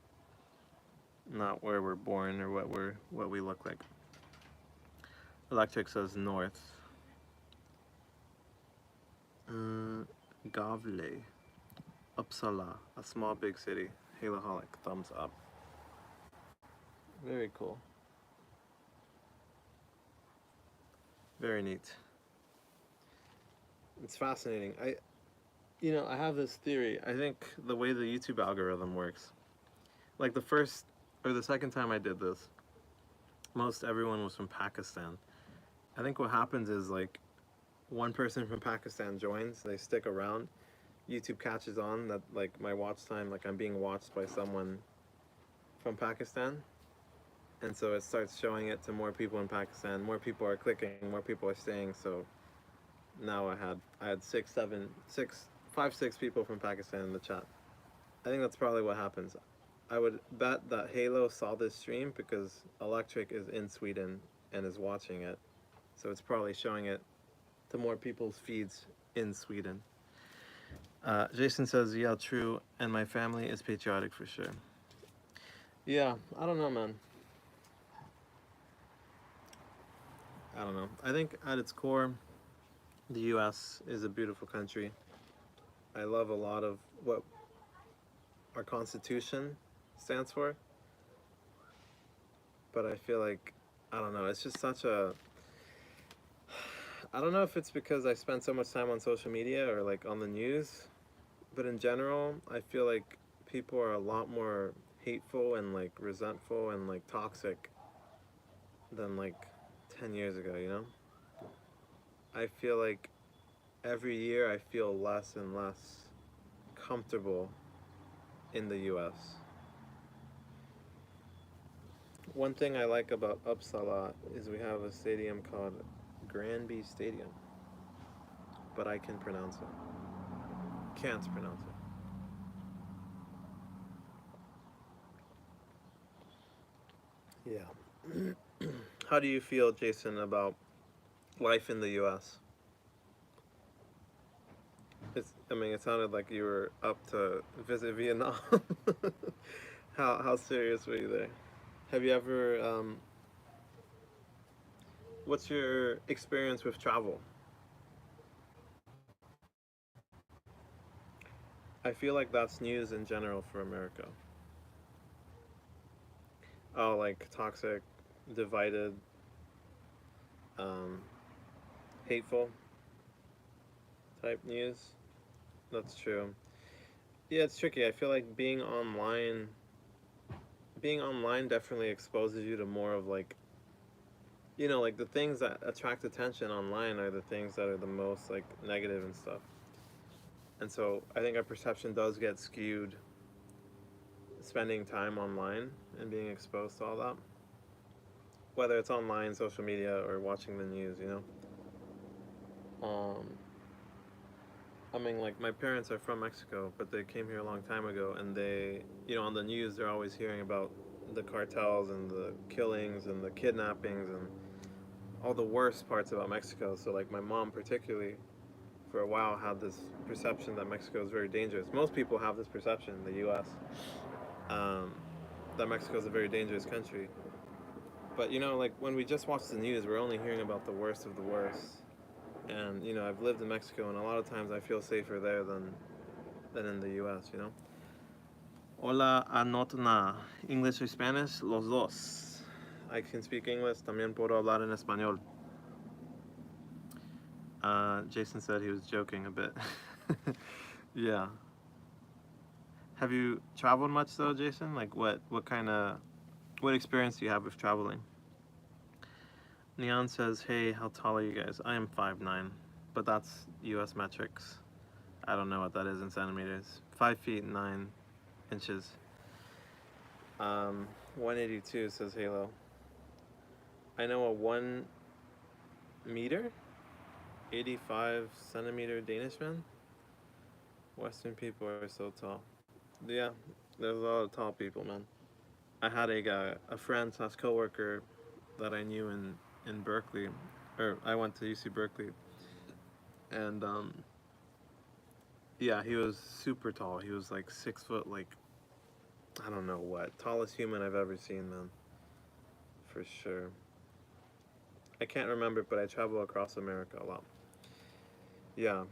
not where we're born or what we look like. Electric says north. Gavle, Uppsala, a small big city. Haloholic, thumbs up. Very cool. Very neat. It's fascinating. I have this theory. I think the way the YouTube algorithm works, like the first or the second time I did this, most everyone was from Pakistan. I think what happens is like one person from Pakistan joins, they stick around, YouTube catches on that like my watch time, like I'm being watched by someone from Pakistan, and so it starts showing it to more people in Pakistan. More people are clicking, more people are staying. So now I had 5, 6 people from Pakistan in the chat. I think that's probably what happens. I would bet that Halo saw this stream because Electric is in Sweden and is watching it. So it's probably showing it to more people's feeds in Sweden. Jason says, yeah, true, and my family is patriotic for sure. Yeah, I don't know, man. I don't know. I think at its core, the US is a beautiful country. I love a lot of what our Constitution stands for, but I feel like, I don't know, it's just such a. I don't know if it's because I spend so much time on social media or like on the news, but in general, I feel like people are a lot more hateful and like resentful and like toxic than like 10 years ago, you know? I feel like every year I feel less and less comfortable in the US. One thing I like about Uppsala is we have a stadium called Granby Stadium, but I can pronounce it. Can't pronounce it. Yeah. How do you feel, Jason, about life in the US? I mean, it sounded like you were up to visit Vietnam. How serious were you there? Have you ever what's your experience with travel? I feel like that's news in general for America. Oh, like toxic, divided, um, hateful type news. That's true. Yeah, it's tricky. I feel like being online definitely exposes you to more of like, like the things that attract attention online are the things that are the most like negative and stuff. And so I think our perception does get skewed spending time online and being exposed to all that. Whether it's online, social media, or watching the news. Um, I mean, like my parents are from Mexico, but they came here a long time ago, and on the news, they're always hearing about the cartels and the killings and the kidnappings and all the worst parts about Mexico. So, like, my mom, particularly, for a while, had this perception that Mexico is very dangerous. Most people have this perception in the U.S. Um, that Mexico is a very dangerous country. But like when we just watch the news, we're only hearing about the worst of the worst. And I've lived in Mexico, and a lot of times I feel safer there than in the U.S. Hola, Anotna. English or Spanish? Los dos. I can speak English. También puedo hablar en español. Jason said he was joking a bit. Yeah. Have you traveled much though, Jason? Like what experience do you have with traveling? Neon says, hey, how tall are you guys? I am 5'9", but that's US metrics. I don't know what that is in centimeters. 5 feet 9 inches. 182 says Halo. I know a 1 meter, 85 centimeter Danish man. Western people are so tall. Yeah, there's a lot of tall people, man. I had a friend slash coworker that I knew in Berkeley, or I went to UC Berkeley, and yeah, he was super tall. He was like 6 foot, like I don't know what, tallest human I've ever seen, man, for sure. I can't remember, but I travel across America a lot. Yeah,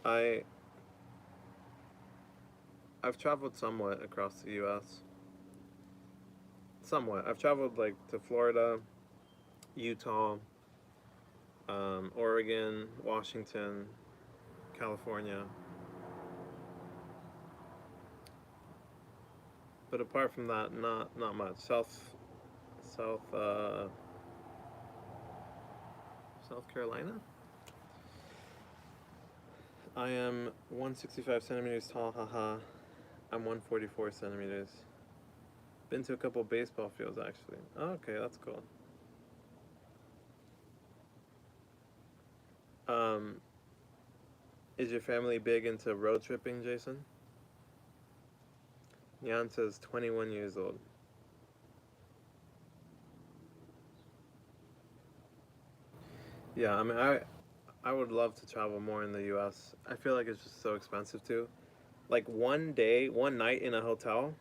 I I've traveled somewhat across the U.S. Somewhat. I've traveled like to Florida, Utah, Oregon, Washington, California. But apart from that, not much. South South Carolina. I am 165 centimeters tall. Haha. I'm 144 centimeters. Been to a couple baseball fields actually. Oh, okay, that's cool. Is your family big into road tripping, Jason? Jan says 21 years old. Yeah, I mean, I would love to travel more in the US. I feel like it's just so expensive too. Like one day, one night in a hotel,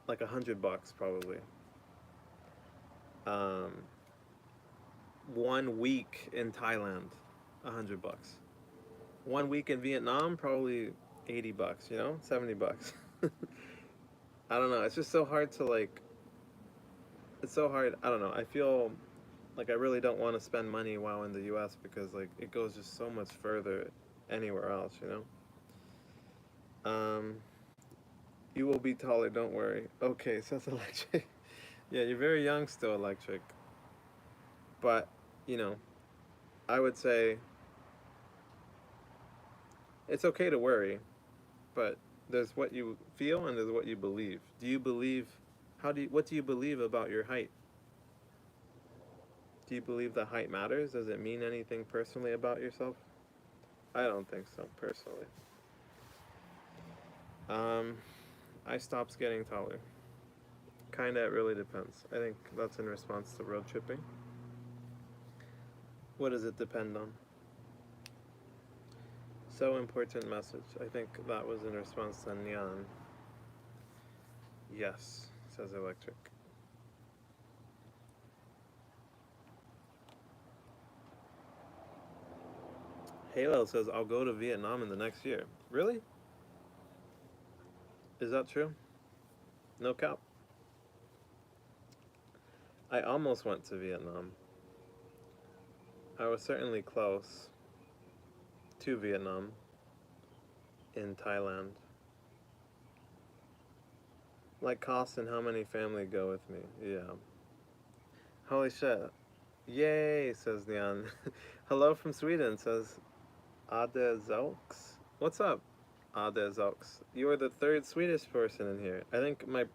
like $100 probably. Um, 1 week in Thailand, $100. 1 week in Vietnam, probably $80, 70 bucks. I don't know. It's just so hard to like. It's so hard. I don't know. I feel like I really don't want to spend money while in the U.S. because like it goes just so much further anywhere else. Um, you will be taller. Don't worry. Okay, so that's Electric. Yeah, you're very young still, Electric. But you know, I would say it's okay to worry, but there's what you feel and there's what you believe. Do you believe? What do you believe about your height? Do you believe that height matters? Does it mean anything personally about yourself? I don't think so, personally. Um, I stopped getting taller. Kinda, it really depends. I think that's in response to road tripping. What does it depend on? So important message. I think that was in response to Nyan. Yes, says Electric. Halo says, I'll go to Vietnam in the next year. Really? Is that true? No cap. I almost went to Vietnam. I was certainly close to Vietnam in Thailand. Like cost and how many family go with me. Yeah. Holy shit. Yay, says Nyan. Hello from Sweden, says Ade Zalks. What's up, Ade Zalks? You are the third Swedish person in here. I think my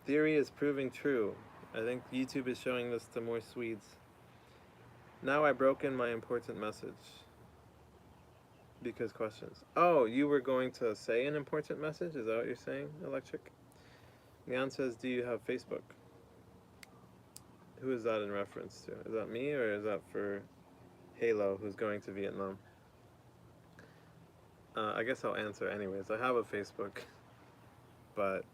theory is proving true. I think YouTube is showing this to more Swedes. Now I broke in my important message. Because questions. Oh, you were going to say an important message? Is that what you're saying, Electric? Nyan says, do you have Facebook? Who is that in reference to? Is that me or is that for Halo, who's going to Vietnam? I guess I'll answer anyways. I have a Facebook, but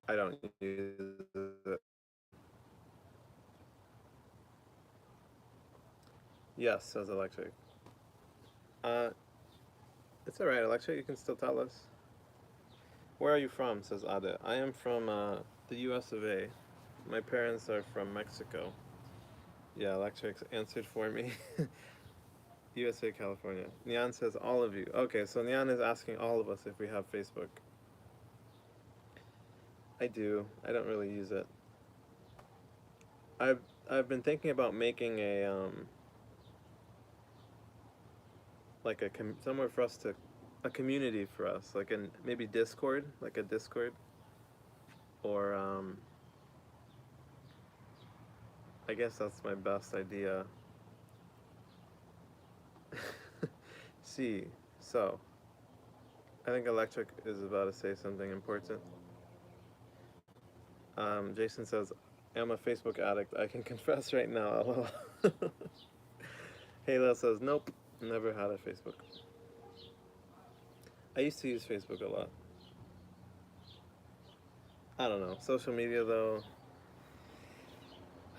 I don't use it. Yes, says Electric. Uh, it's alright, Electric. You can still tell us. Where are you from? Says Ade. I am from the US of A. My parents are from Mexico. Yeah, Electric answered for me. USA, California. Nyan says all of you. Okay, so Nyan is asking all of us if we have Facebook. I do. I don't really use it. I've been thinking about making a like somewhere for us to a community for us, like in maybe Discord, like a Discord, or I guess that's my best idea. See, so I think Electric is about to say something important. Jason says, I'm a Facebook addict. I can confess right now. Halo says, nope, never had a Facebook. I used to use Facebook a lot. I don't know. Social media, though,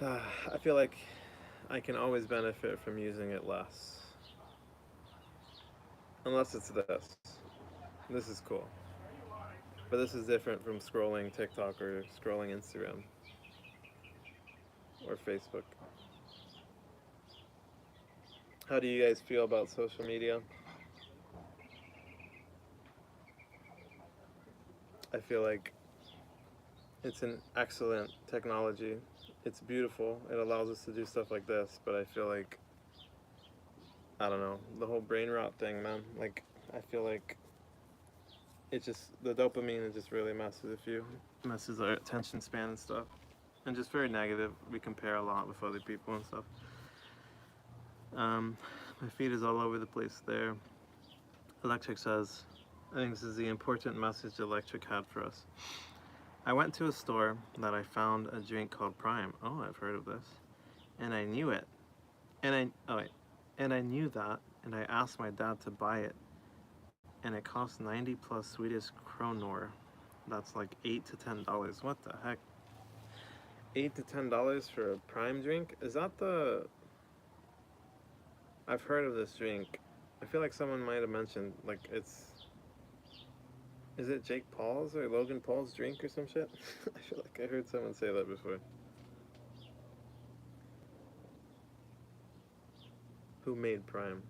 I feel like I can always benefit from using it less. Unless it's this. This is cool. But this is different from scrolling TikTok or scrolling Instagram or Facebook. How do you guys feel about social media? I feel like it's an excellent technology. It's beautiful. It allows us to do stuff like this, but I feel like, I don't know, the whole brain rot thing, man. Like, I feel like the dopamine, it just really messes our attention span and stuff. And just very negative. We compare a lot with other people and stuff. My feed is all over the place there. Electric says, I think this is the important message Electric had for us. I went to a store that I found a drink called Prime. Oh, I've heard of this. and I knew it. And I knew that, and I asked my dad to buy it, and it cost 90 plus Swedish kronor. That's like $8 to $10. What the heck? $8 to $10 for a prime drink? Is that the? I've heard of this drink. I feel like someone might have mentioned like it's. Is it Jake Paul's or Logan Paul's drink or some shit? I feel like I heard someone say that before. Who made Prime?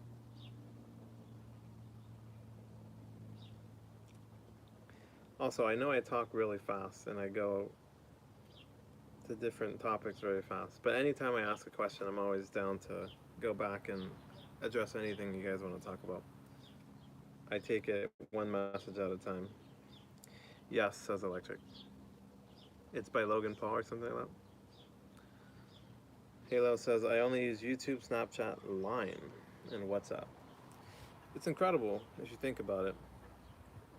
Also, I know I talk really fast and I go to different topics very fast, but anytime I ask a question, I'm always down to go back and address anything you guys want to talk about. I take it one message at a time. Yes, says Electric. It's by Logan Paul or something like that. Halo says, I only use YouTube, Snapchat, Line, and WhatsApp. It's incredible if you think about it.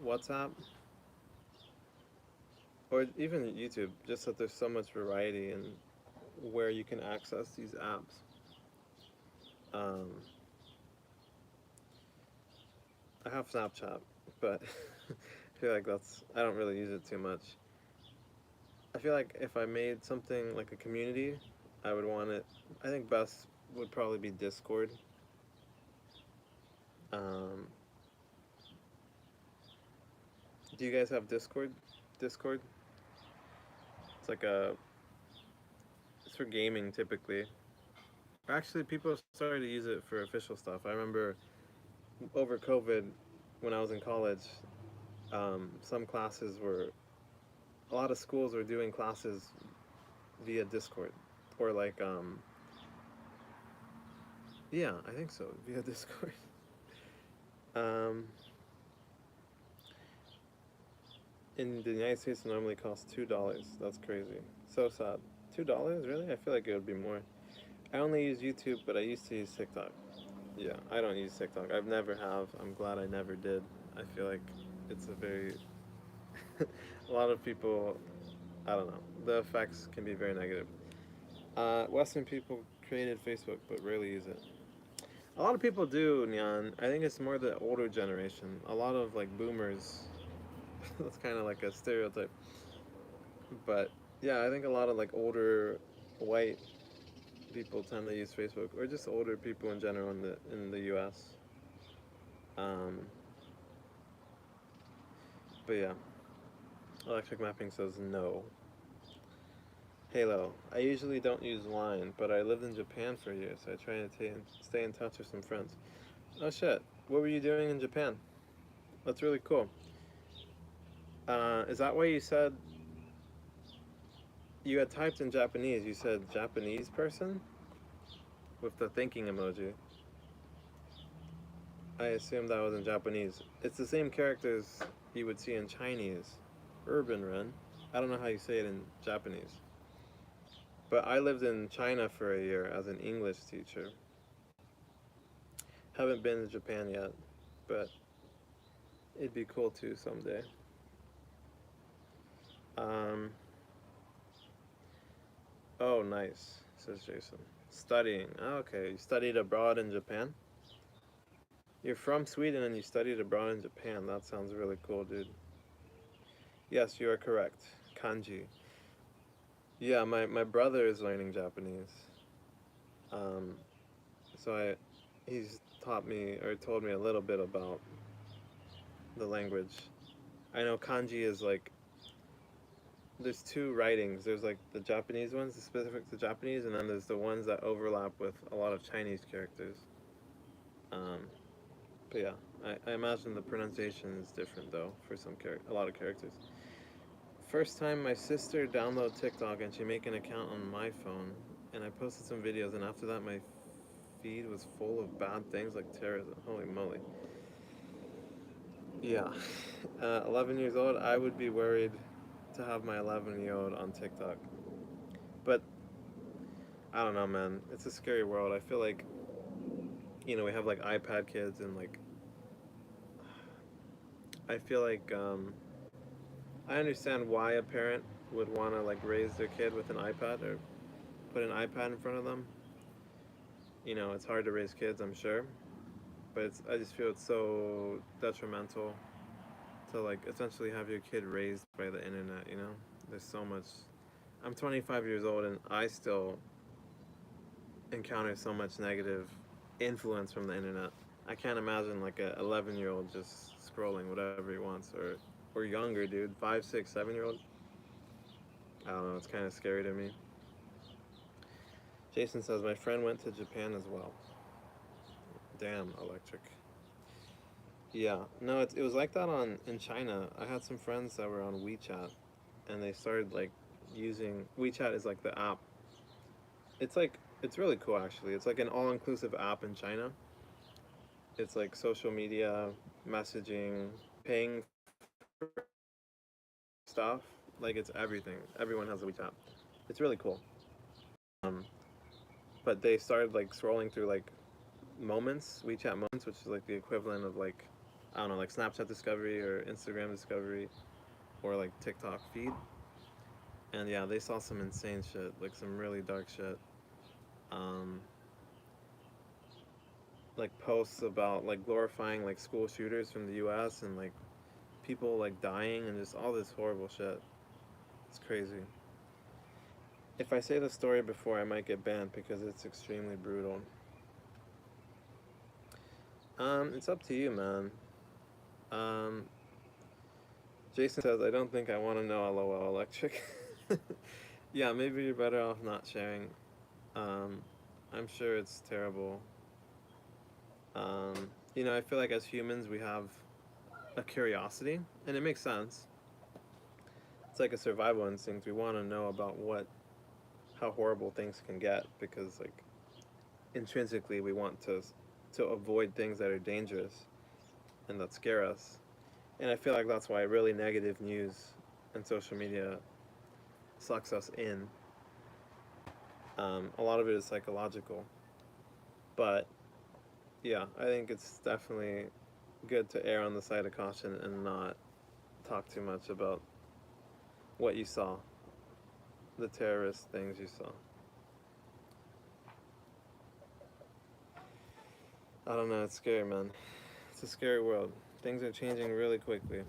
WhatsApp, or even YouTube, just that there's so much variety in where you can access these apps. Um, I have Snapchat, but I feel like I don't really use it too much. I feel like if I made something like a community, I would want it. I think best would probably be Discord. Um, do you guys have Discord? Discord? It's like it's for gaming typically. Actually, people started to use it for official stuff. I remember over COVID, when I was in college, some classes were, a lot of schools were doing classes via Discord, or like, yeah, I think so, via Discord. Um, in the United States, it normally costs $2. That's crazy. So sad. $2, really? I feel like it would be more. I only use YouTube, but I used to use TikTok. Yeah, I don't use TikTok. I've never have. I'm glad I never did. I feel like it's a very a lot of people. I don't know. The effects can be very negative. Western people created Facebook, but rarely use it. A lot of people do, Nyan. I think it's more the older generation. A lot of like boomers. That's kind of like a stereotype. But yeah, I think a lot of like older white people tend to use Facebook, or just older people in general in the U.S. Um, but yeah, Electric Mapping says no. Halo. I usually don't use Line, but I lived in Japan for years, so I try to stay in touch with some friends. Oh shit, what were you doing in Japan? That's really cool. Is that why you said you had typed in Japanese? You said Japanese person with the thinking emoji. I assumed that was in Japanese. It's the same characters you would see in Chinese. Urban Ren. I don't know how you say it in Japanese. But I lived in China for a year as an English teacher. Haven't been to Japan yet, but it'd be cool to someday. Um, oh, nice, says Jason. Studying. Oh, okay, you studied abroad in Japan? You're from Sweden and you studied abroad in Japan. That sounds really cool, dude. Yes, you are correct. Kanji. Yeah, my brother is learning Japanese. Um, so he's taught me or told me a little bit about the language. I know kanji is like, there's two writings. There's like the Japanese ones, specific to Japanese, and then there's the ones that overlap with a lot of Chinese characters. Um, but yeah, I imagine the pronunciation is different though for a lot of characters. First time my sister downloaded TikTok and she made an account on my phone, and I posted some videos, and after that my feed was full of bad things like terrorism. Holy moly. Yeah. 11 years old, I would be worried to have my 11-year-old on TikTok. But I don't know, man. It's a scary world. I feel like, we have like iPad kids, and like, I feel like, I understand why a parent would want to like raise their kid with an iPad, or put an iPad in front of them, you know, it's hard to raise kids, I'm sure, but I just feel it's so detrimental to like essentially have your kid raised by the internet, you know? There's so much. I'm 25 years old and I still encounter so much negative influence from the internet. I can't imagine like a 11-year-old just scrolling whatever he wants, or younger, dude, 5, 6, 7-year-old. I don't know. It's kind of scary to me. Jason says my friend went to Japan as well. Damn, electric. Yeah, no, it was like that in China. I had some friends that were on WeChat, and they started like using WeChat is like the app. It's like it's really cool actually. It's like an all-inclusive app in China. It's like social media, messaging, paying for stuff. Like it's everything. Everyone has a WeChat. It's really cool. Um, but they started like scrolling through like moments, WeChat moments, which is like the equivalent of like I don't know, like Snapchat discovery or Instagram discovery or like TikTok feed. And yeah, they saw some insane shit, like some really dark shit. Um, like posts about like glorifying like school shooters from the U.S. and like people like dying and just all this horrible shit. It's crazy. If I say the story before, I might get banned because it's extremely brutal. It's up to you, man. Um, Jason says, I don't think I want to know LOL electric. Yeah, maybe you're better off not sharing. Um, I'm sure it's terrible. You know, I feel like as humans, we have a curiosity, and it makes sense. It's like a survival instinct. We want to know about how horrible things can get because, like, intrinsically, we want to avoid things that are dangerous and that scare us. And I feel like that's why really negative news and social media sucks us in. A lot of it is psychological, but yeah, I think it's definitely good to err on the side of caution and not talk too much about what you saw, the terrorist things you saw. I don't know, it's scary, man. It's a scary world. Things are changing really quickly.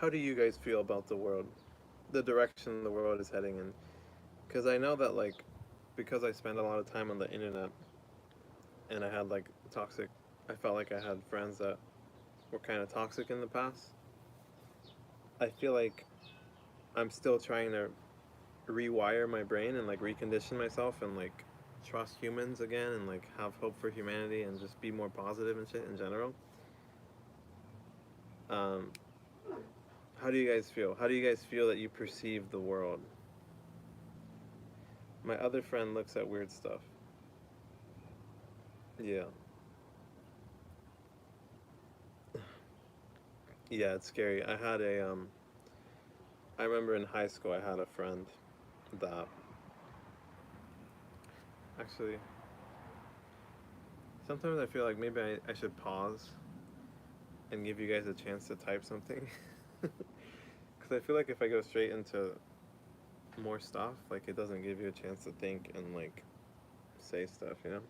How do you guys feel about the world? The direction the world is heading in? Because I know that, like, because I spend a lot of time on the internet and I had, like, toxic, I felt like I had friends that were kind of toxic in the past. I feel like I'm still trying to rewire my brain and like recondition myself and like trust humans again and like have hope for humanity and just be more positive and shit in general. Um, how do you guys feel? How do you guys feel that you perceive the world? My other friend looks at weird stuff. Yeah. Yeah, it's scary. I remember in high school I had a friend that actually sometimes I feel like maybe I should pause and give you guys a chance to type something. Because I feel like if I go straight into more stuff, like it doesn't give you a chance to think and like say stuff, you know?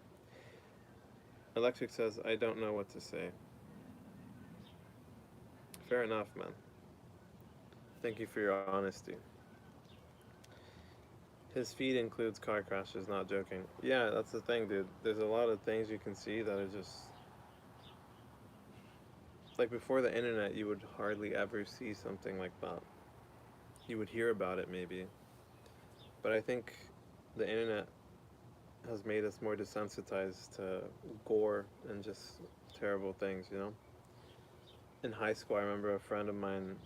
Electric says, I don't know what to say. Fair enough, man. Thank you for your honesty. His feed includes car crashes, not joking. Yeah, that's the thing, dude. There's a lot of things you can see that are just. Like before the internet, you would hardly ever see something like that. You would hear about it maybe. But I think the internet has made us more desensitized to gore and just terrible things, you know? In high school, I remember a friend of mine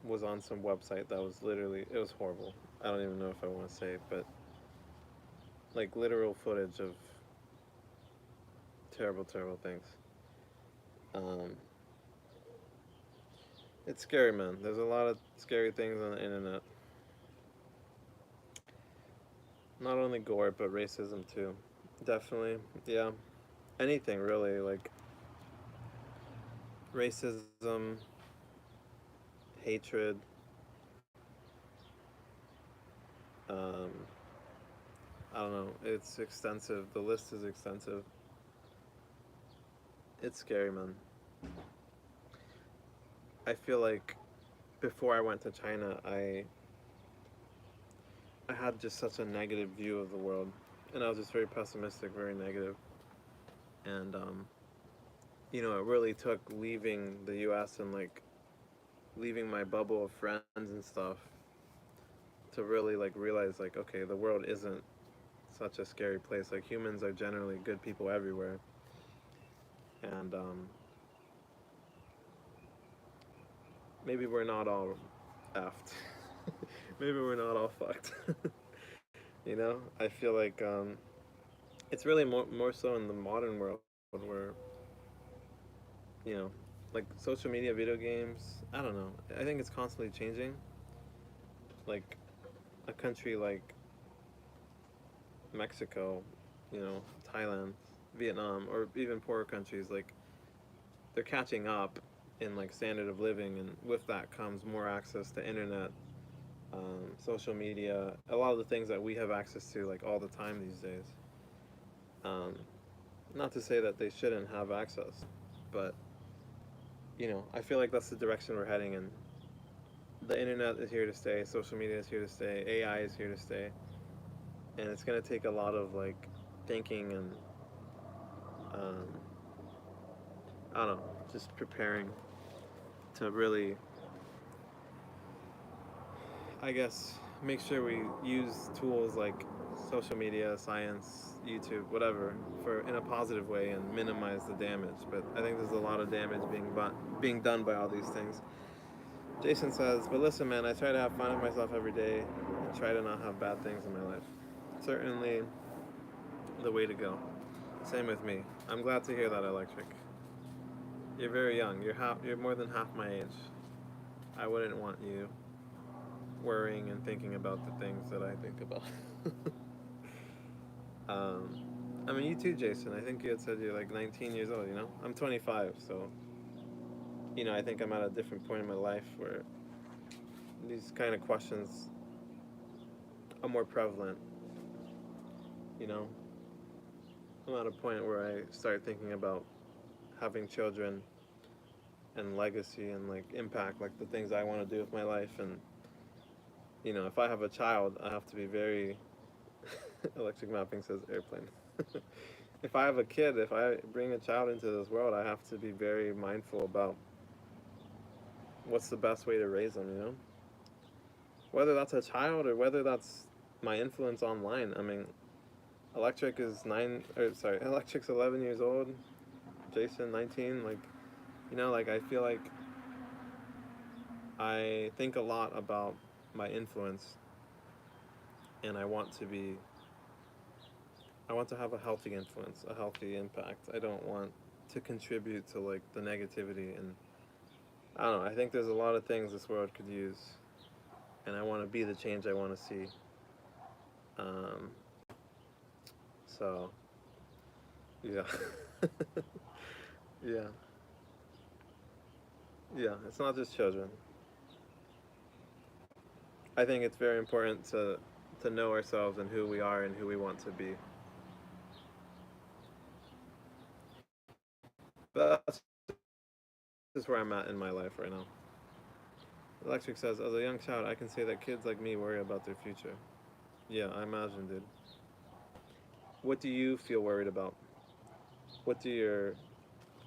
was on some website that was literally, it was horrible. I don't even know if I want to say it, but like literal footage of terrible, terrible things. Um, it's scary, man. There's a lot of scary things on the internet. Not only gore, but racism too. Definitely, yeah. Anything really, like racism, hatred, um, I don't know. It's extensive. The list is extensive. It's scary, man. I feel like before I went to China, I had just such a negative view of the world, and I was just very pessimistic, very negative. And it really took leaving the U.S. and like leaving my bubble of friends and stuff to really like realize like, okay, the world isn't such a scary place. Like humans are generally good people everywhere, and maybe we're not all effed. Maybe we're not all fucked. I feel like it's really more so in the modern world where you know, like social media, video games. I don't know. I think it's constantly changing. Like a country like Mexico, Thailand, Vietnam, or even poorer countries, like they're catching up in like standard of living, and with that comes more access to internet, social media, a lot of the things that we have access to like all the time these days. Um, Not to say that they shouldn't have access, but I feel like that's the direction we're heading in. The internet is here to stay, social media is here to stay, AI is here to stay, and it's gonna take a lot of like thinking and um, I don't know, just preparing to really, I guess, make sure we use tools like social media, science, YouTube, whatever, for in a positive way and minimize the damage. But I think there's a lot of damage being done by all these things. Jason says, "But listen, man, I try to have fun with myself every day and try to not have bad things in my life. Certainly, the way to go. Same with me. I'm glad to hear that, Electric. You're very young. You're more than half my age. I wouldn't want you worrying and thinking about the things that I think about." um, I mean, you too, Jason. I think you had said you're like 19 years old. I'm 25, so I think I'm at a different point in my life where these kind of questions are more prevalent. You know, I'm at a point where I start thinking about having children and legacy and like impact, like the things I want to do with my life. And if I have a child, I have to be very Electric Mapping says airplane. If I have a kid, if I bring a child into this world, I have to be very mindful about what's the best way to raise them, whether that's a child or whether that's my influence online. I mean, Electric's 11 years old, Jason 19. Like, like I feel like I think a lot about my influence, and I want to have a healthy influence, a healthy impact. I don't want to contribute to like the negativity, and I don't know. I think there's a lot of things this world could use, and I want to be the change I want to see. Um, so yeah, yeah, yeah. It's not just children. I think it's very important to know ourselves and who we are and who we want to be. But that's just where I'm at in my life right now. Electric says, as a young child, I can say that kids like me worry about their future. Yeah, I imagine, dude. What do you feel worried about? What do your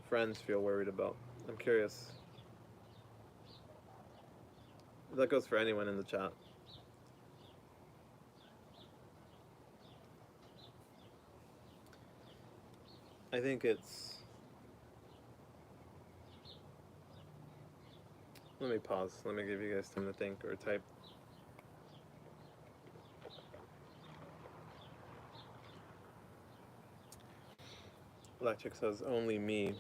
friends feel worried about? I'm curious. That goes for anyone in the chat. I think it's. Let me pause. Let me give you guys time to think or type. Electric says, only me.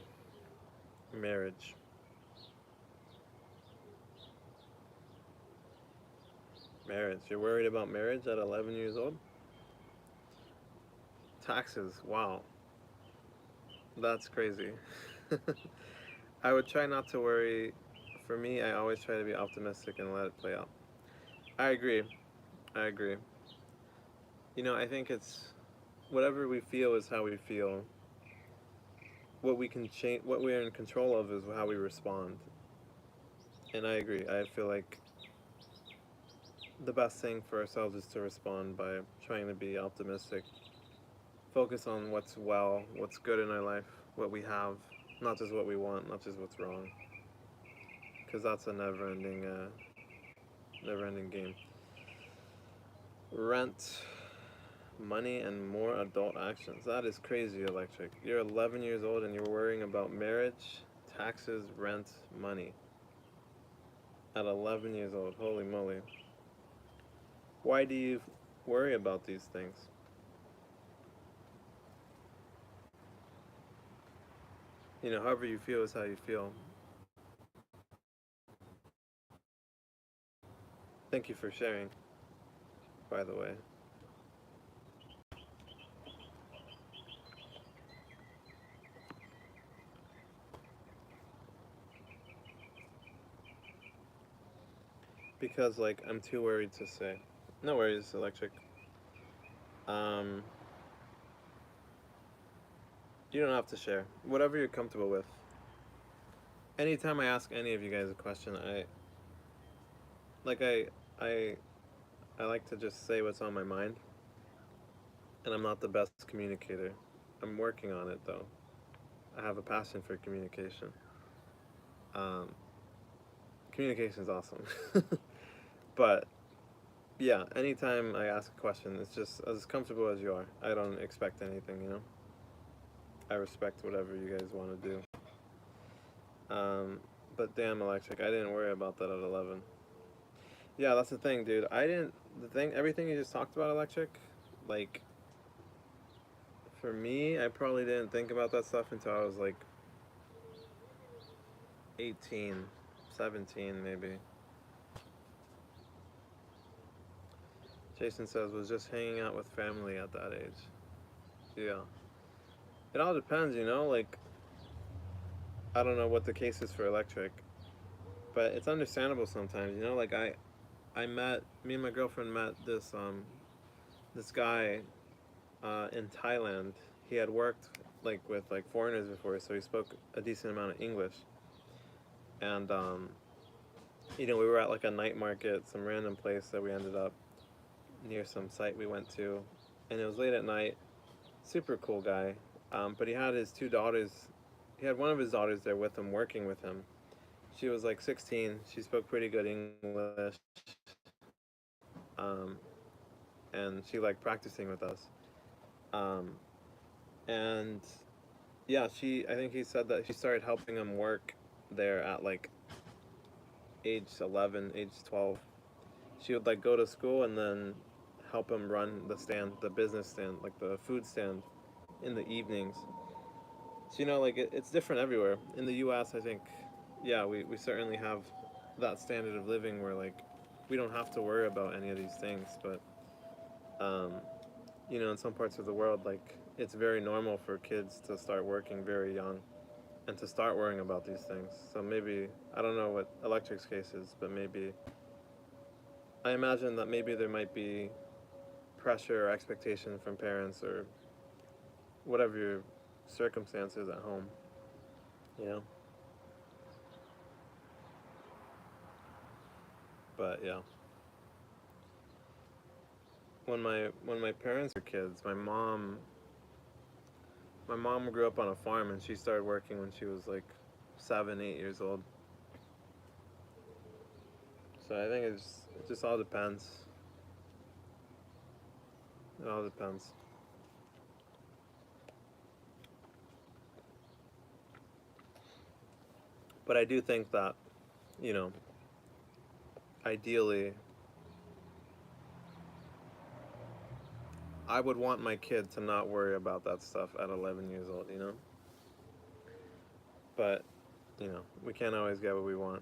Marriage. Marriage. You're worried about marriage at 11 years old? taxes. Wow, that's crazy. I would try not to worry. For me, I always try to be optimistic and let it play out. I agree. I agree. You know, I think it's whatever we feel is how we feel. What we can change, what we're in control of, is how we respond. And I agree. I feel like the best thing for ourselves is to respond by trying to be optimistic. Focus on what's good in our life, what we have, not just what we want, not just what's wrong. Because that's a never-ending game. Rent, money, and more adult actions. That is crazy, Electric. You're 11 years old and you're worrying about marriage, taxes, rent, money. At 11 years old, holy moly. Why do you worry about these things? You know, however you feel is how you feel. Thank you for sharing, by the way. Because, like, I'm too worried to say. No worries, Electric. Um, you don't have to share. Whatever you're comfortable with. Anytime I ask any of you guys a question, like I I like to just say what's on my mind, and I'm not the best communicator. I'm working on it though. I have a passion for communication. Um, Communication is awesome. But yeah, anytime I ask a question, it's just as comfortable as you are. I don't expect anything, you know? I respect whatever you guys want to do. But damn, Electric, I didn't worry about that at 11. Yeah, that's the thing, dude. Everything you just talked about, Electric, like, for me, I probably didn't think about that stuff until I was like 18, 17, maybe. Jason says, was just hanging out with family at that age. Yeah. It all depends, you know? Like, I don't know what the case is for Electric, but it's understandable sometimes, you know? Like, me and my girlfriend met this guy in Thailand. He had worked like with like foreigners before, so he spoke a decent amount of English. And you know, we were at like a night market, some random place that we ended up near some site we went to, and it was late at night. Super cool guy, but he had his two daughters. He had one of his daughters there with him, working with him. She was like 16. She spoke pretty good English, um, and she liked practicing with us. Um, and yeah, I think he said that she started helping him work there at like age 11, age 12. She would like go to school and then help him run the stand, the business stand, like the food stand in the evenings. So, you know, like it's different everywhere. In the US, I think, yeah, we certainly have that standard of living where like we don't have to worry about any of these things. But, um, you know, in some parts of the world, like it's very normal for kids to start working very young and to start worrying about these things. So maybe, I don't know what Electric's case is, but maybe, I imagine that maybe there might be pressure or expectation from parents or whatever your circumstances at home, you know? But yeah. When my parents were kids, my mom grew up on a farm and she started working when she was like 7, 8 years old. So I think it just all depends. It all depends. But I do think that, you know, ideally, I would want my kid to not worry about that stuff at 11 years old, you know? But, you know, we can't always get what we want.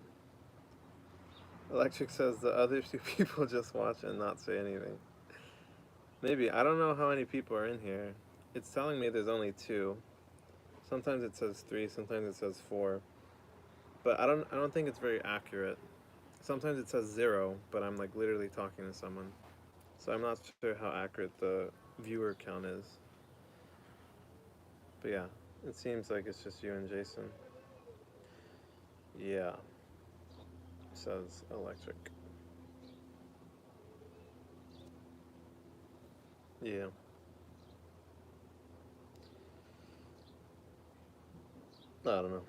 Electric says the other two people just watch and not say anything. Maybe. I don't know how many people are in here. it's telling me there's only two. Sometimes it says three, sometimes it says four. But I don't think it's very accurate. Sometimes it says zero, but I'm like literally talking to someone. So I'm not sure how accurate the viewer count is. But yeah, it seems like it's just you and Jason. Yeah, says electric. Yeah. I don't know.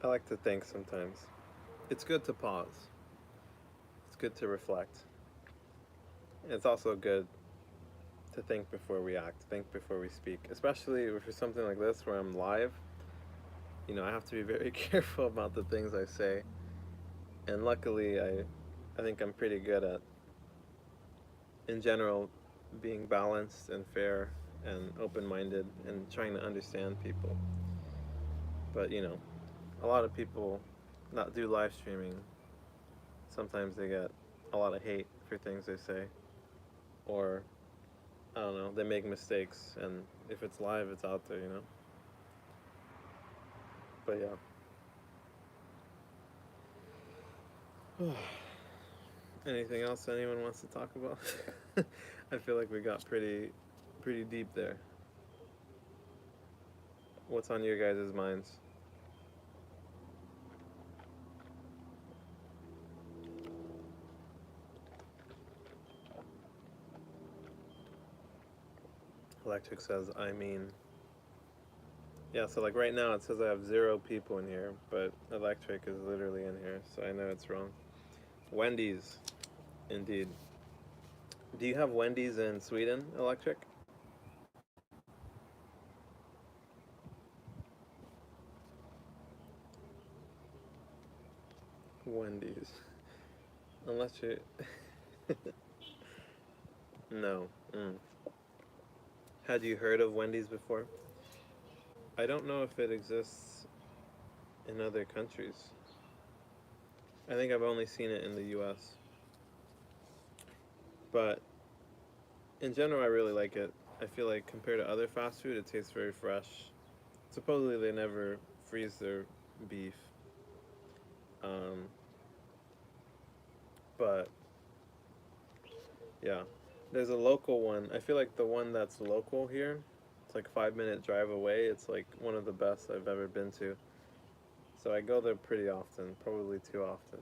I like to think sometimes. It's good to pause. It's good to reflect. It's also good to think before we act, think before we speak. Especially for something like this where I'm live, I have to be very careful about the things I say. And luckily, I think I'm pretty good at, in general, being balanced and fair and open-minded and trying to understand people. But, a lot of people not do live streaming. Sometimes they get a lot of hate for things they say, or I don't know, they make mistakes, and if it's live, it's out there. But yeah. Anything else anyone wants to talk about? I feel like we got pretty deep there. What's on your guys' minds? Electric says, I mean. Yeah, so like right now it says I have 0 people in here, but Electric is literally in here, so I know it's wrong. Wendy's, indeed. Do you have Wendy's in Sweden, Electric? Wendy's. Unless you. No. Had you heard of Wendy's before? I don't know if it exists in other countries. I think I've only seen it in the US. But in general, I really like it. I feel like compared to other fast food, it tastes very fresh. Supposedly, they never freeze their beef. Um, but yeah, there's a local one. I feel like the one that's local here, it's like 5-minute drive away. It's like one of the best I've ever been to. So I go there pretty often, probably too often.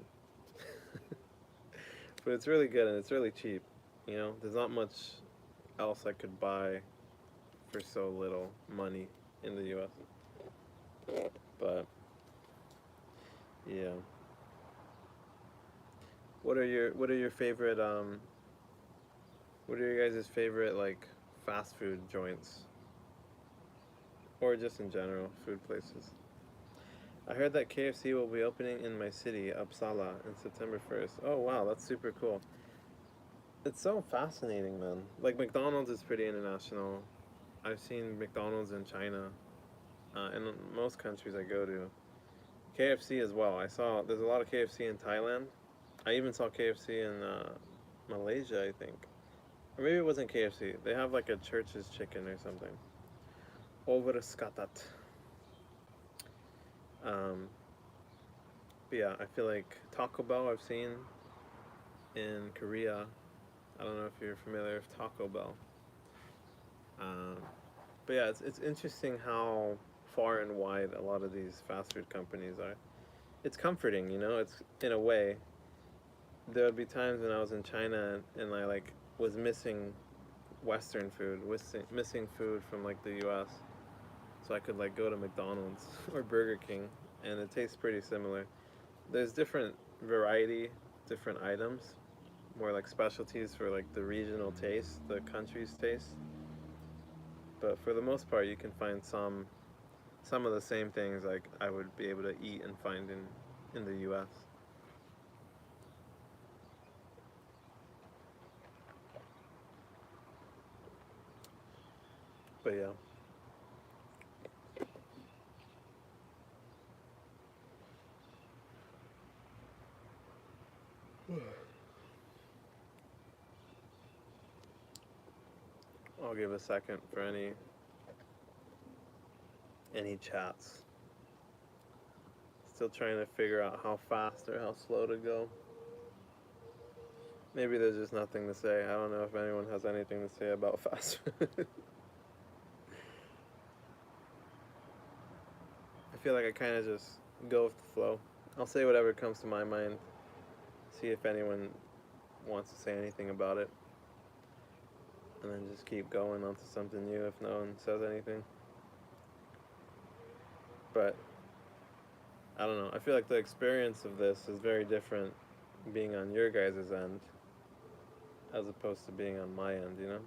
But it's really good and it's really cheap. There's not much else I could buy for so little money in the U.S. But yeah, what are your favorite what are your guys' favorite like fast food joints or just in general food places? I heard that KFC will be opening in my city, Uppsala, in September 1st. Oh wow, that's super cool. It's so fascinating, man. Like McDonald's is pretty international. I've seen McDonald's in China, in most countries I go to. KFC as well. I saw there's a lot of KFC in Thailand. I even saw KFC in Malaysia, I think. Or maybe it wasn't KFC. They have like a Church's chicken or something. Overskatat. Um, but yeah, I feel like Taco Bell I've seen in Korea. I don't know if you're familiar with Taco Bell. Um, but yeah, it's interesting how far and wide a lot of these fast food companies are. It's comforting, It's in a way. There would be times when I was in China and I like was missing Western food, missing food from like the U.S. So I could like go to McDonald's or Burger King, and it tastes pretty similar. There's different variety, different items, more like specialties for like the regional taste, the country's taste. But for the most part, you can find some of the same things like I would be able to eat and find in the U.S. But yeah. I'll give a second for any chats. Still trying to figure out how fast or how slow to go. Maybe there's just nothing to say. I don't know if anyone has anything to say about fast food. I feel like I kind of just go with the flow. I'll say whatever comes to my mind. See if anyone wants to say anything about it. And then just keep going on to something new if no one says anything. But I don't know. I feel like the experience of this is very different being on your guys' end as opposed to being on my end, you know?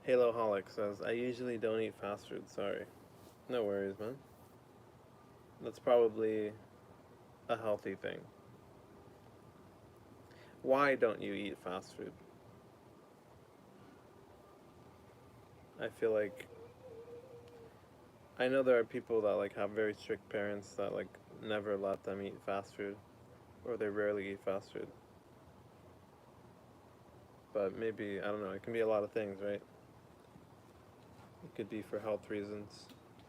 Halo Holic says, I usually don't eat fast food, sorry. No worries, man. That's probably a healthy thing. Why don't you eat fast food? I feel like I know there are people that like have very strict parents that like never let them eat fast food, or they rarely eat fast food. But maybe, I don't know, it can be a lot of things, right? It could be for health reasons.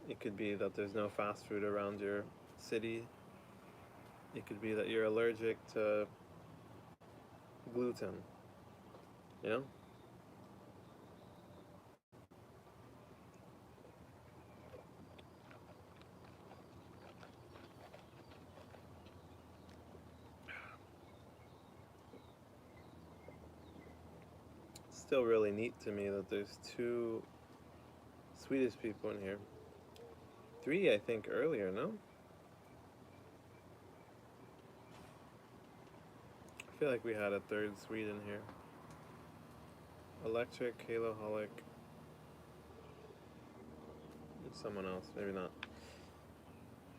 It could be that there's no fast food around your city. It could be that you're allergic to gluten, you know? It's still really neat to me that there's 2 Swedish people in here. 3, I think, earlier, no? I feel like we had a 3rd Swede in here. Electric, Halo Holic, someone else, maybe not.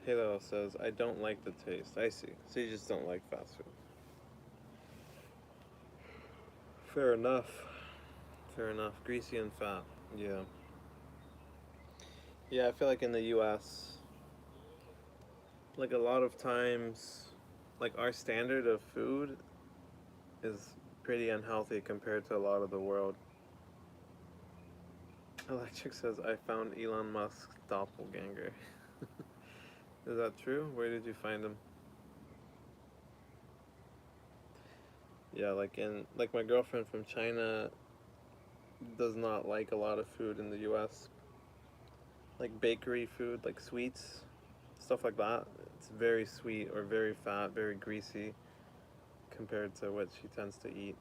Halo says, I don't like the taste. I see. So you just don't like fast food. Fair enough. Fair enough. Greasy and fat. Yeah. Yeah, I feel like in the US, like a lot of times, like our standard of food is pretty unhealthy compared to a lot of the world. Electric says, I found Elon Musk's doppelganger. Is that true? Where did you find him? Yeah, like my girlfriend from China does not like a lot of food in the US. Like bakery food, like sweets, stuff like that. It's very sweet or very fat, very greasy compared to what she tends to eat.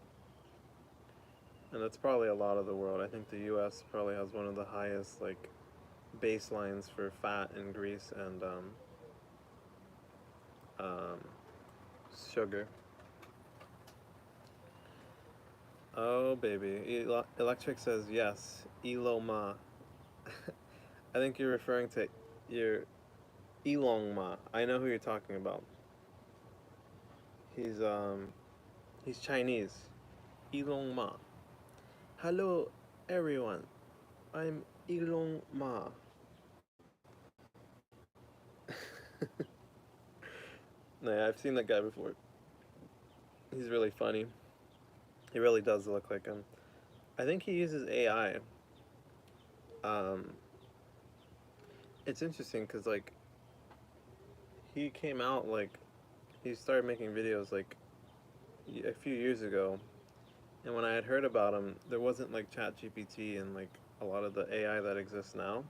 And that's probably a lot of the world. I think the US probably has one of the highest like baselines for fat and grease and sugar. Oh baby, Electric says yes. Eloma. I think you're referring to your Elon Ma. I know who you're talking about. He's Chinese. Elon Ma. Hello everyone. I'm Elon Ma. No, yeah, I've seen that guy before. He's really funny. He really does look like him. I think he uses AI. Um, it's interesting because like he came out like he started making videos like a few years ago, and when I had heard about him, there wasn't like ChatGPT and like a lot of the AI that exists now.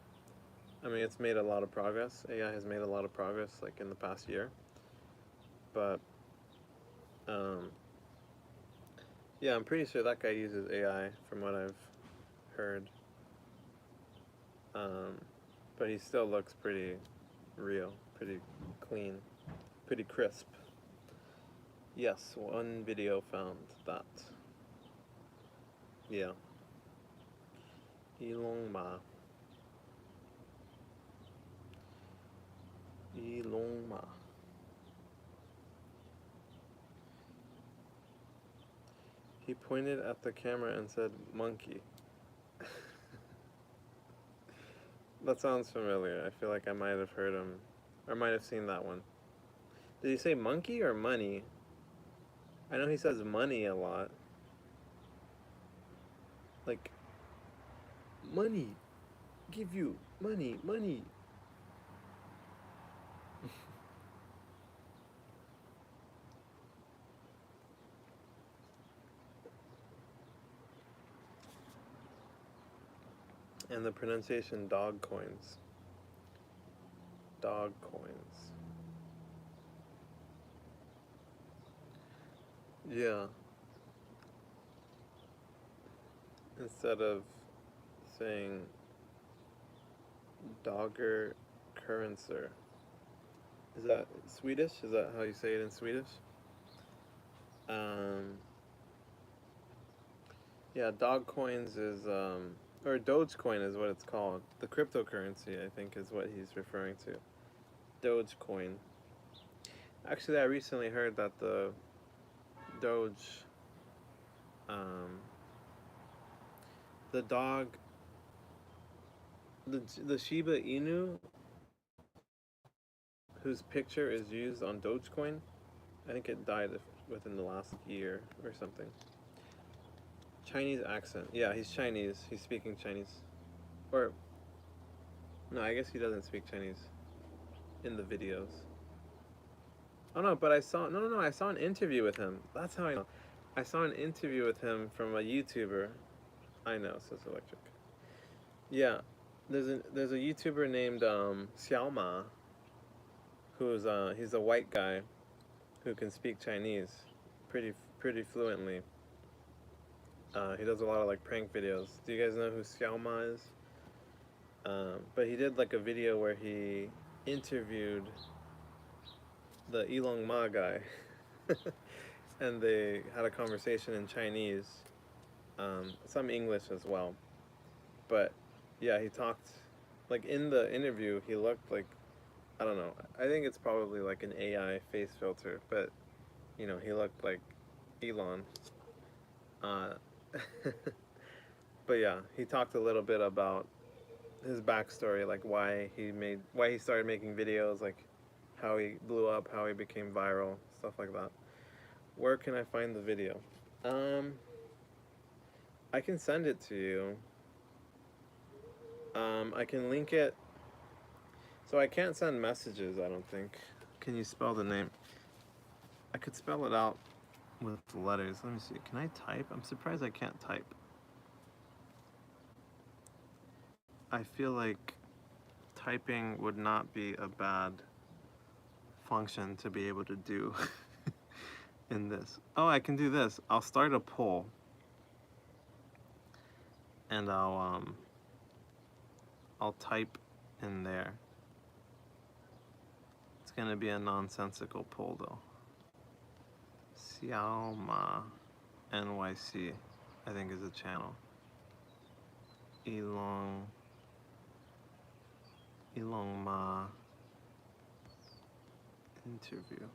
I mean, it's made a lot of progress. AI has made a lot of progress like in the past year, but um, yeah, I'm pretty sure that guy uses AI from what I've heard. Um, but he still looks pretty real, pretty clean, pretty crisp. Yes, one video found that. Yeah. Elon Ma. Elon Ma. He pointed at the camera and said, monkey. That sounds familiar. I feel like I might have heard him, or might have seen that one. Did he say monkey or money? I know he says money a lot. Like, money, give you money, money. And the pronunciation dog coins. Dog coins. Yeah. Instead of saying Dogger Currencer. Is that Swedish? Is that how you say it in Swedish? Um, yeah, dog coins is, or Dogecoin is what it's called. The cryptocurrency, I think, is what he's referring to. Dogecoin. Actually, I recently heard that the Doge, um, the dog, the Shiba Inu, whose picture is used on Dogecoin, I think it died within the last year or something. Chinese accent. Yeah, he's Chinese. He's speaking Chinese. Or, no, I guess he doesn't speak Chinese in the videos. Oh no, but I saw, no, I saw an interview with him. That's how I know. I saw an interview with him from a YouTuber. I know, says Electric. Yeah, there's a YouTuber named Xiaoma, who's he's a white guy who can speak Chinese pretty fluently. He does a lot of like prank videos. Do you guys know who Xiaoma is? But he did like a video where he interviewed the Elon Ma guy, and they had a conversation in Chinese, some English as well. But yeah, he talked like in the interview. He looked like, I don't know. I think it's probably like an AI face filter, but you know, he looked like Elon. Uh, but yeah, he talked a little bit about his backstory, like why he started making videos, like how he blew up, how he became viral, stuff like that. Where can I find the video? I can send it to you. I can link it. So I can't send messages, I don't think. Can you spell the name? I could spell it out with the letters. Let me see. Can I type? I'm surprised I can't type. I feel like typing would not be a bad function to be able to do in this. Oh, I can do this. I'll start a poll, and I'll type in there. It's gonna be a nonsensical poll though. Xiaoma NYC, I think, is a channel. Elon Ma interview.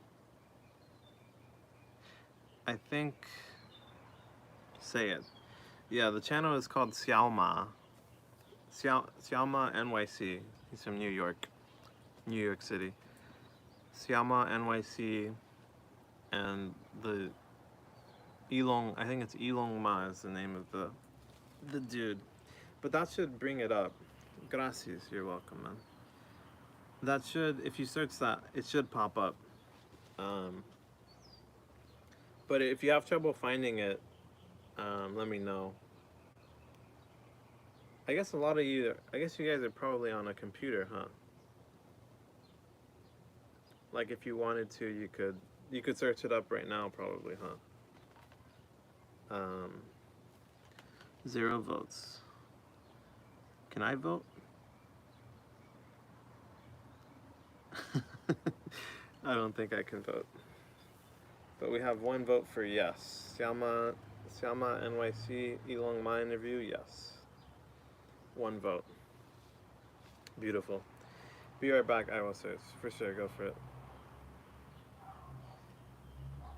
I think, say it. Yeah, the channel is called Xiaoma. Xiaoma NYC. He's from New York City. Xiaoma NYC, and the Elon, I think it's Elon Ma is the name of the dude. But that should bring it up. Gracias, you're welcome, man. That should, if you search that, it should pop up. But if you have trouble finding it, let me know. I guess you guys are probably on a computer, huh? Like if you wanted to, you could search it up right now, probably, huh? 0 votes. Can I vote? I don't think I can vote. But we have 1 vote for yes. Xiaoma NYC Elon Ma interview, yes. 1 vote. Beautiful. Be right back, I will search. For sure, go for it.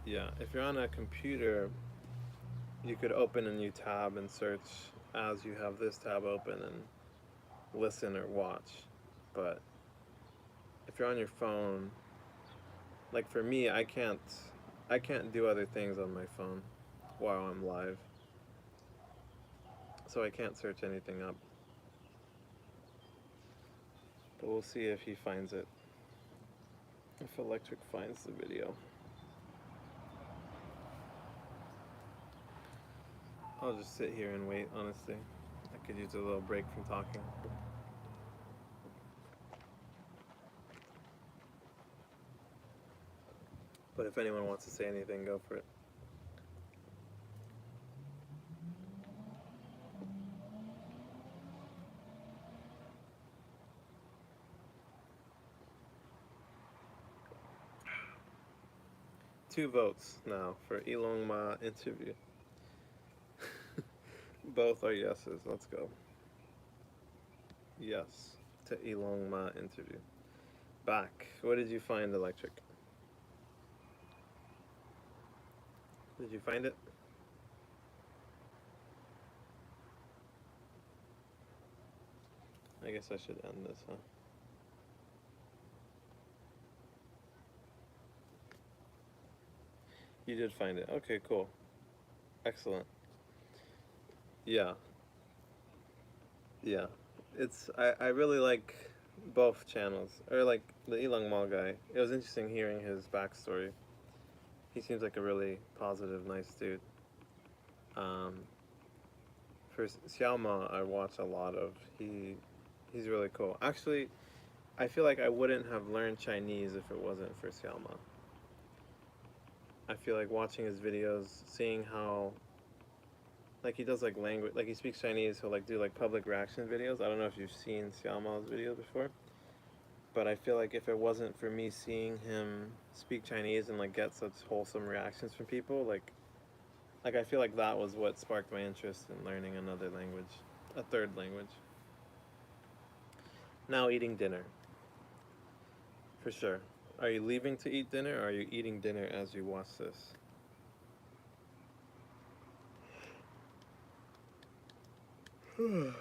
Yeah, if you're on a computer, you could open a new tab and search as you have this tab open, and listen or watch. But if you're on your phone, like for me, I can't do other things on my phone while I'm live. So I can't search anything up. But we'll see if he finds it. If Electric finds the video. I'll just sit here and wait, honestly. I could use a little break from talking. But if anyone wants to say anything, go for it. Two votes now for Elon Ma interview. Both are yeses. Let's go. Yes to Elon Ma interview. Back. What did you find, Electric? Did you find it? I guess I should end this, huh? You did find it. Okay, cool. Excellent. Yeah. Yeah. I really like both channels. Or like the Elon Ma guy. It was interesting hearing his backstory. He seems like a really positive, nice dude. For Xiao Ma, I watch a lot of. He's really cool. Actually, I feel like I wouldn't have learned Chinese if it wasn't for Xiao Ma. I feel like watching his videos, seeing how, like he does like language, like he speaks Chinese, he'll like do like public reaction videos. I don't know if you've seen Xiao Ma's video before, but I feel like if it wasn't for me seeing him speak Chinese and like get such wholesome reactions from people, like I feel like that was what sparked my interest in learning another language, a third language. Now eating dinner, for sure. Are you leaving to eat dinner, or are you eating dinner as you watch this? Man,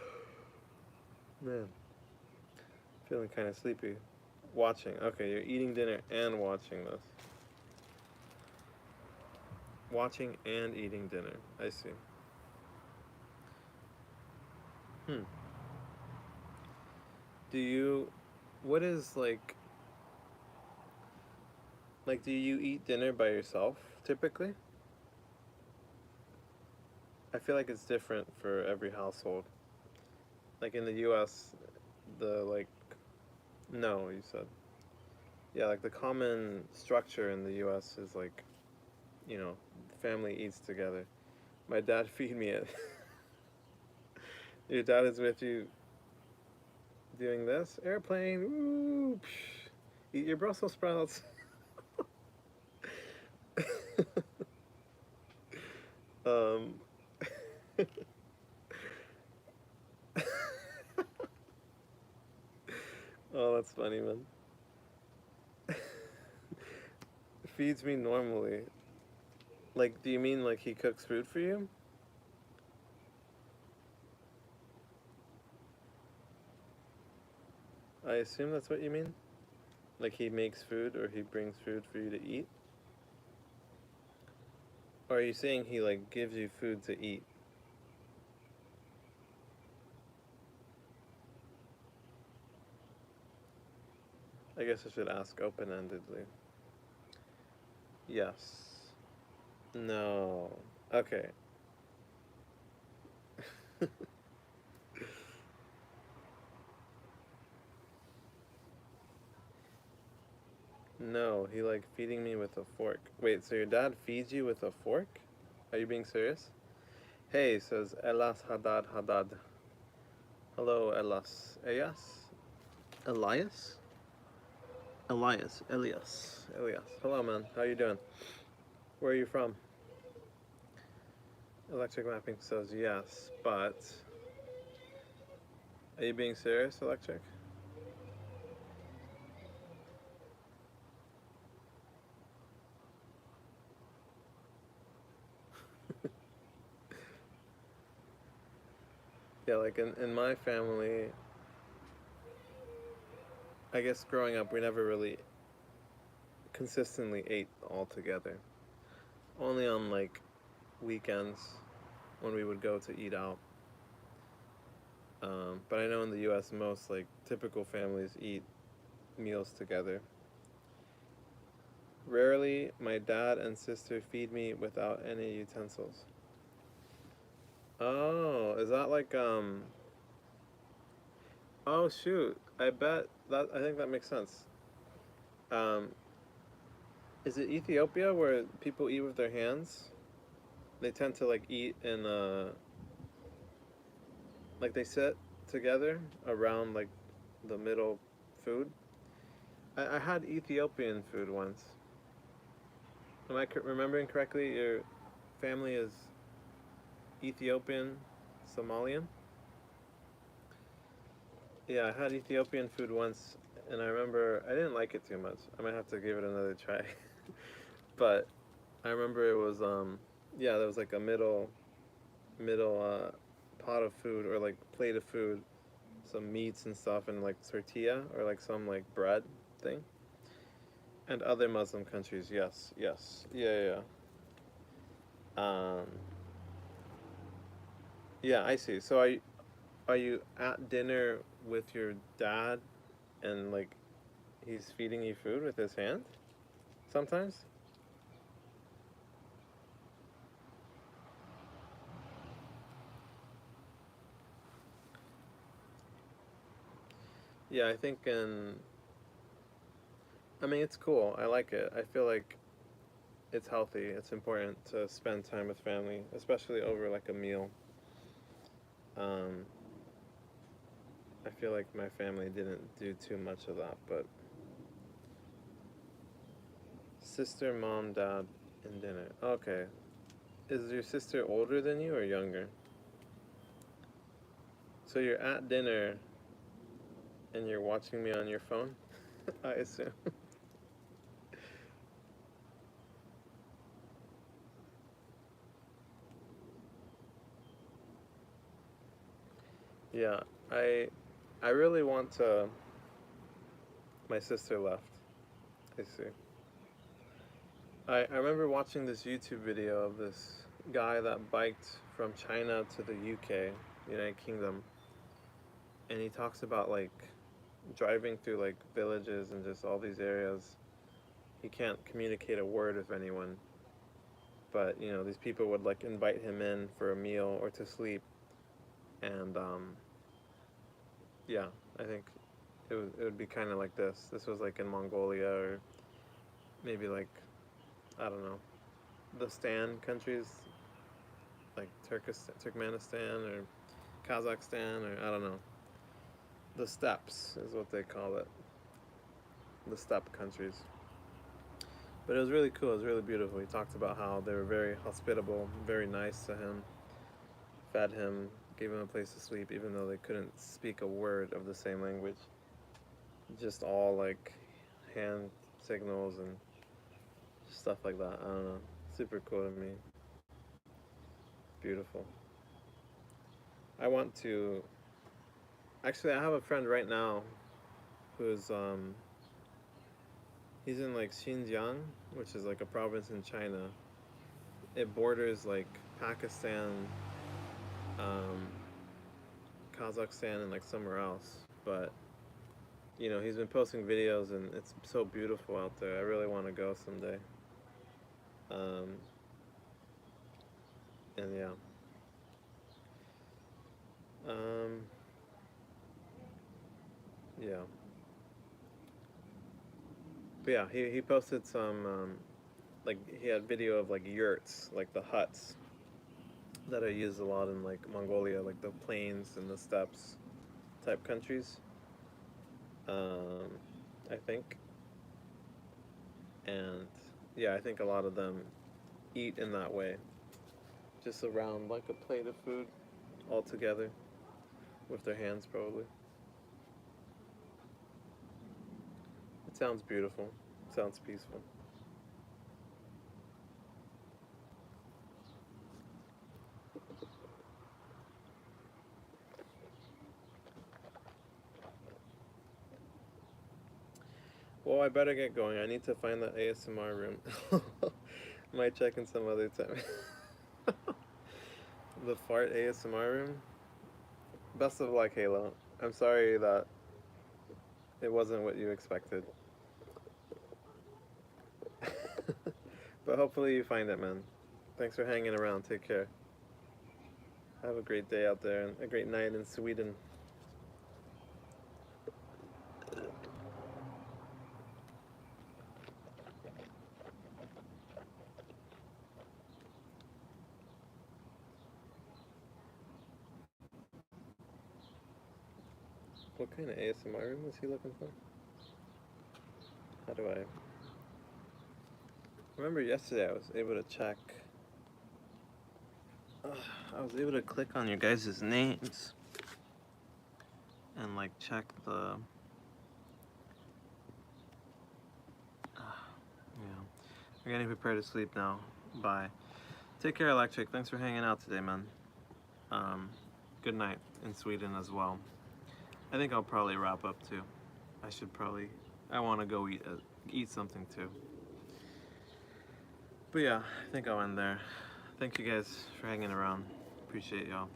feeling kind of sleepy. Watching. Okay, you're eating dinner and watching this. Watching and eating dinner. I see. Hmm. Do you, what is like, do you eat dinner by yourself typically? I feel like it's different for every household. Like in the US, no, you said. Yeah, like the common structure in the US is like, family eats together. My dad feed me it. Your dad is with you doing this? Airplane, woo, psh, eat your Brussels sprouts. um, oh, that's funny, man. Feeds me normally. Like, do you mean like he cooks food for you? I assume that's what you mean? Like he makes food or he brings food for you to eat? Or are you saying he like gives you food to eat? I guess I should ask open-endedly. Yes. No. Okay. No, he like feeding me with a fork. Wait, so your dad feeds you with a fork? Are you being serious? Hey, says Elas Haddad Haddad. Hello, Elas. Elias? Elias? Elias. Hello, man. How you doing? Where are you from? Electric Mapping says yes, but... Are you being serious, Electric? Yeah, like in my family, I guess growing up we never really consistently ate all together. Only on like weekends when we would go to eat out. But I know in the U.S. most like typical families eat meals together. Rarely, my dad and sister feed me without any utensils. Oh, is that like Oh shoot! I bet that I think that makes sense. Um, is it Ethiopia where people eat with their hands? They tend to like eat in like they sit together around like the middle food. I had Ethiopian food once. Am I remembering correctly? Your family is Ethiopian, Somalian? Yeah, I had Ethiopian food once, and I remember I didn't like it too much. I might have to give it another try. But I remember it was yeah, there was like a middle pot of food or like plate of food, some meats and stuff, and like tortilla or like some like bread thing. And other Muslim countries, yes, yes, yeah, yeah. Yeah, I see. So are you at dinner with your dad and like he's feeding you food with his hand sometimes? Yeah, I think I mean it's cool. I like it. I feel like it's healthy. It's important to spend time with family, especially over like a meal. Um, I feel like my family didn't do too much of that, but sister, mom, dad, and dinner. Okay. Is your sister older than you or younger? So you're at dinner and you're watching me on your phone, I assume. Yeah, I I really want to. My sister left. I see. I remember watching this YouTube video of this guy that biked from China to the UK, United Kingdom, and he talks about like driving through like villages and just all these areas. He can't communicate a word with anyone, but you know these people would like invite him in for a meal or to sleep, and yeah, I think it would be kind of like this. This was like in Mongolia or maybe like I don't know the Stan countries like Turkmenistan or Kazakhstan or I don't know. The steppes is what they call it. The steppe countries. But it was really cool. It was really beautiful. He talked about how they were very hospitable, very nice to him, fed him, gave him a place to sleep, even though they couldn't speak a word of the same language. Just all like hand signals and stuff like that. I don't know. Super cool to me. Beautiful. I want to. Actually, I have a friend right now who's he's in like Xinjiang, which is like a province in China. It borders like Pakistan, um, Kazakhstan, and like somewhere else. But you know, he's been posting videos, and it's so beautiful out there. I really want to go someday. Um, and yeah, um, yeah, but yeah, he posted some like he had video of like yurts, like the huts that are used a lot in like Mongolia, like the plains and the steppes type countries. Um, I think, and yeah, I think a lot of them eat in that way, just around like a plate of food all together with their hands probably. It sounds beautiful. It sounds peaceful. Well, I better get going. I need to find that ASMR room. Might check in some other time. The fart ASMR room? Best of luck, Halo. I'm sorry that it wasn't what you expected. But hopefully you find it, man. Thanks for hanging around. Take care. Have a great day out there and a great night in Sweden. What kind of ASMR room was he looking for? How do I... Remember yesterday I was able to check... I was able to click on your guys' names and like check the... yeah. We're getting prepared to sleep now. Bye. Take care, Electric. Thanks for hanging out today, man. Good night in Sweden as well. I think I'll probably wrap up too. I want to go eat something too. But yeah, I think I'll end there. Thank you guys for hanging around. Appreciate y'all.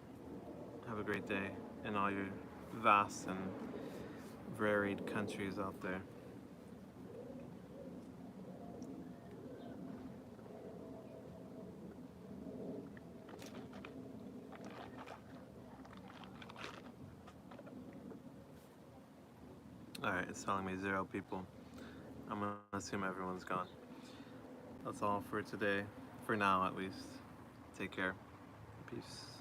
Have a great day in all your vast and varied countries out there. Alright, it's telling me 0 people. I'm gonna assume everyone's gone. That's all for today. For now, at least. Take care. Peace.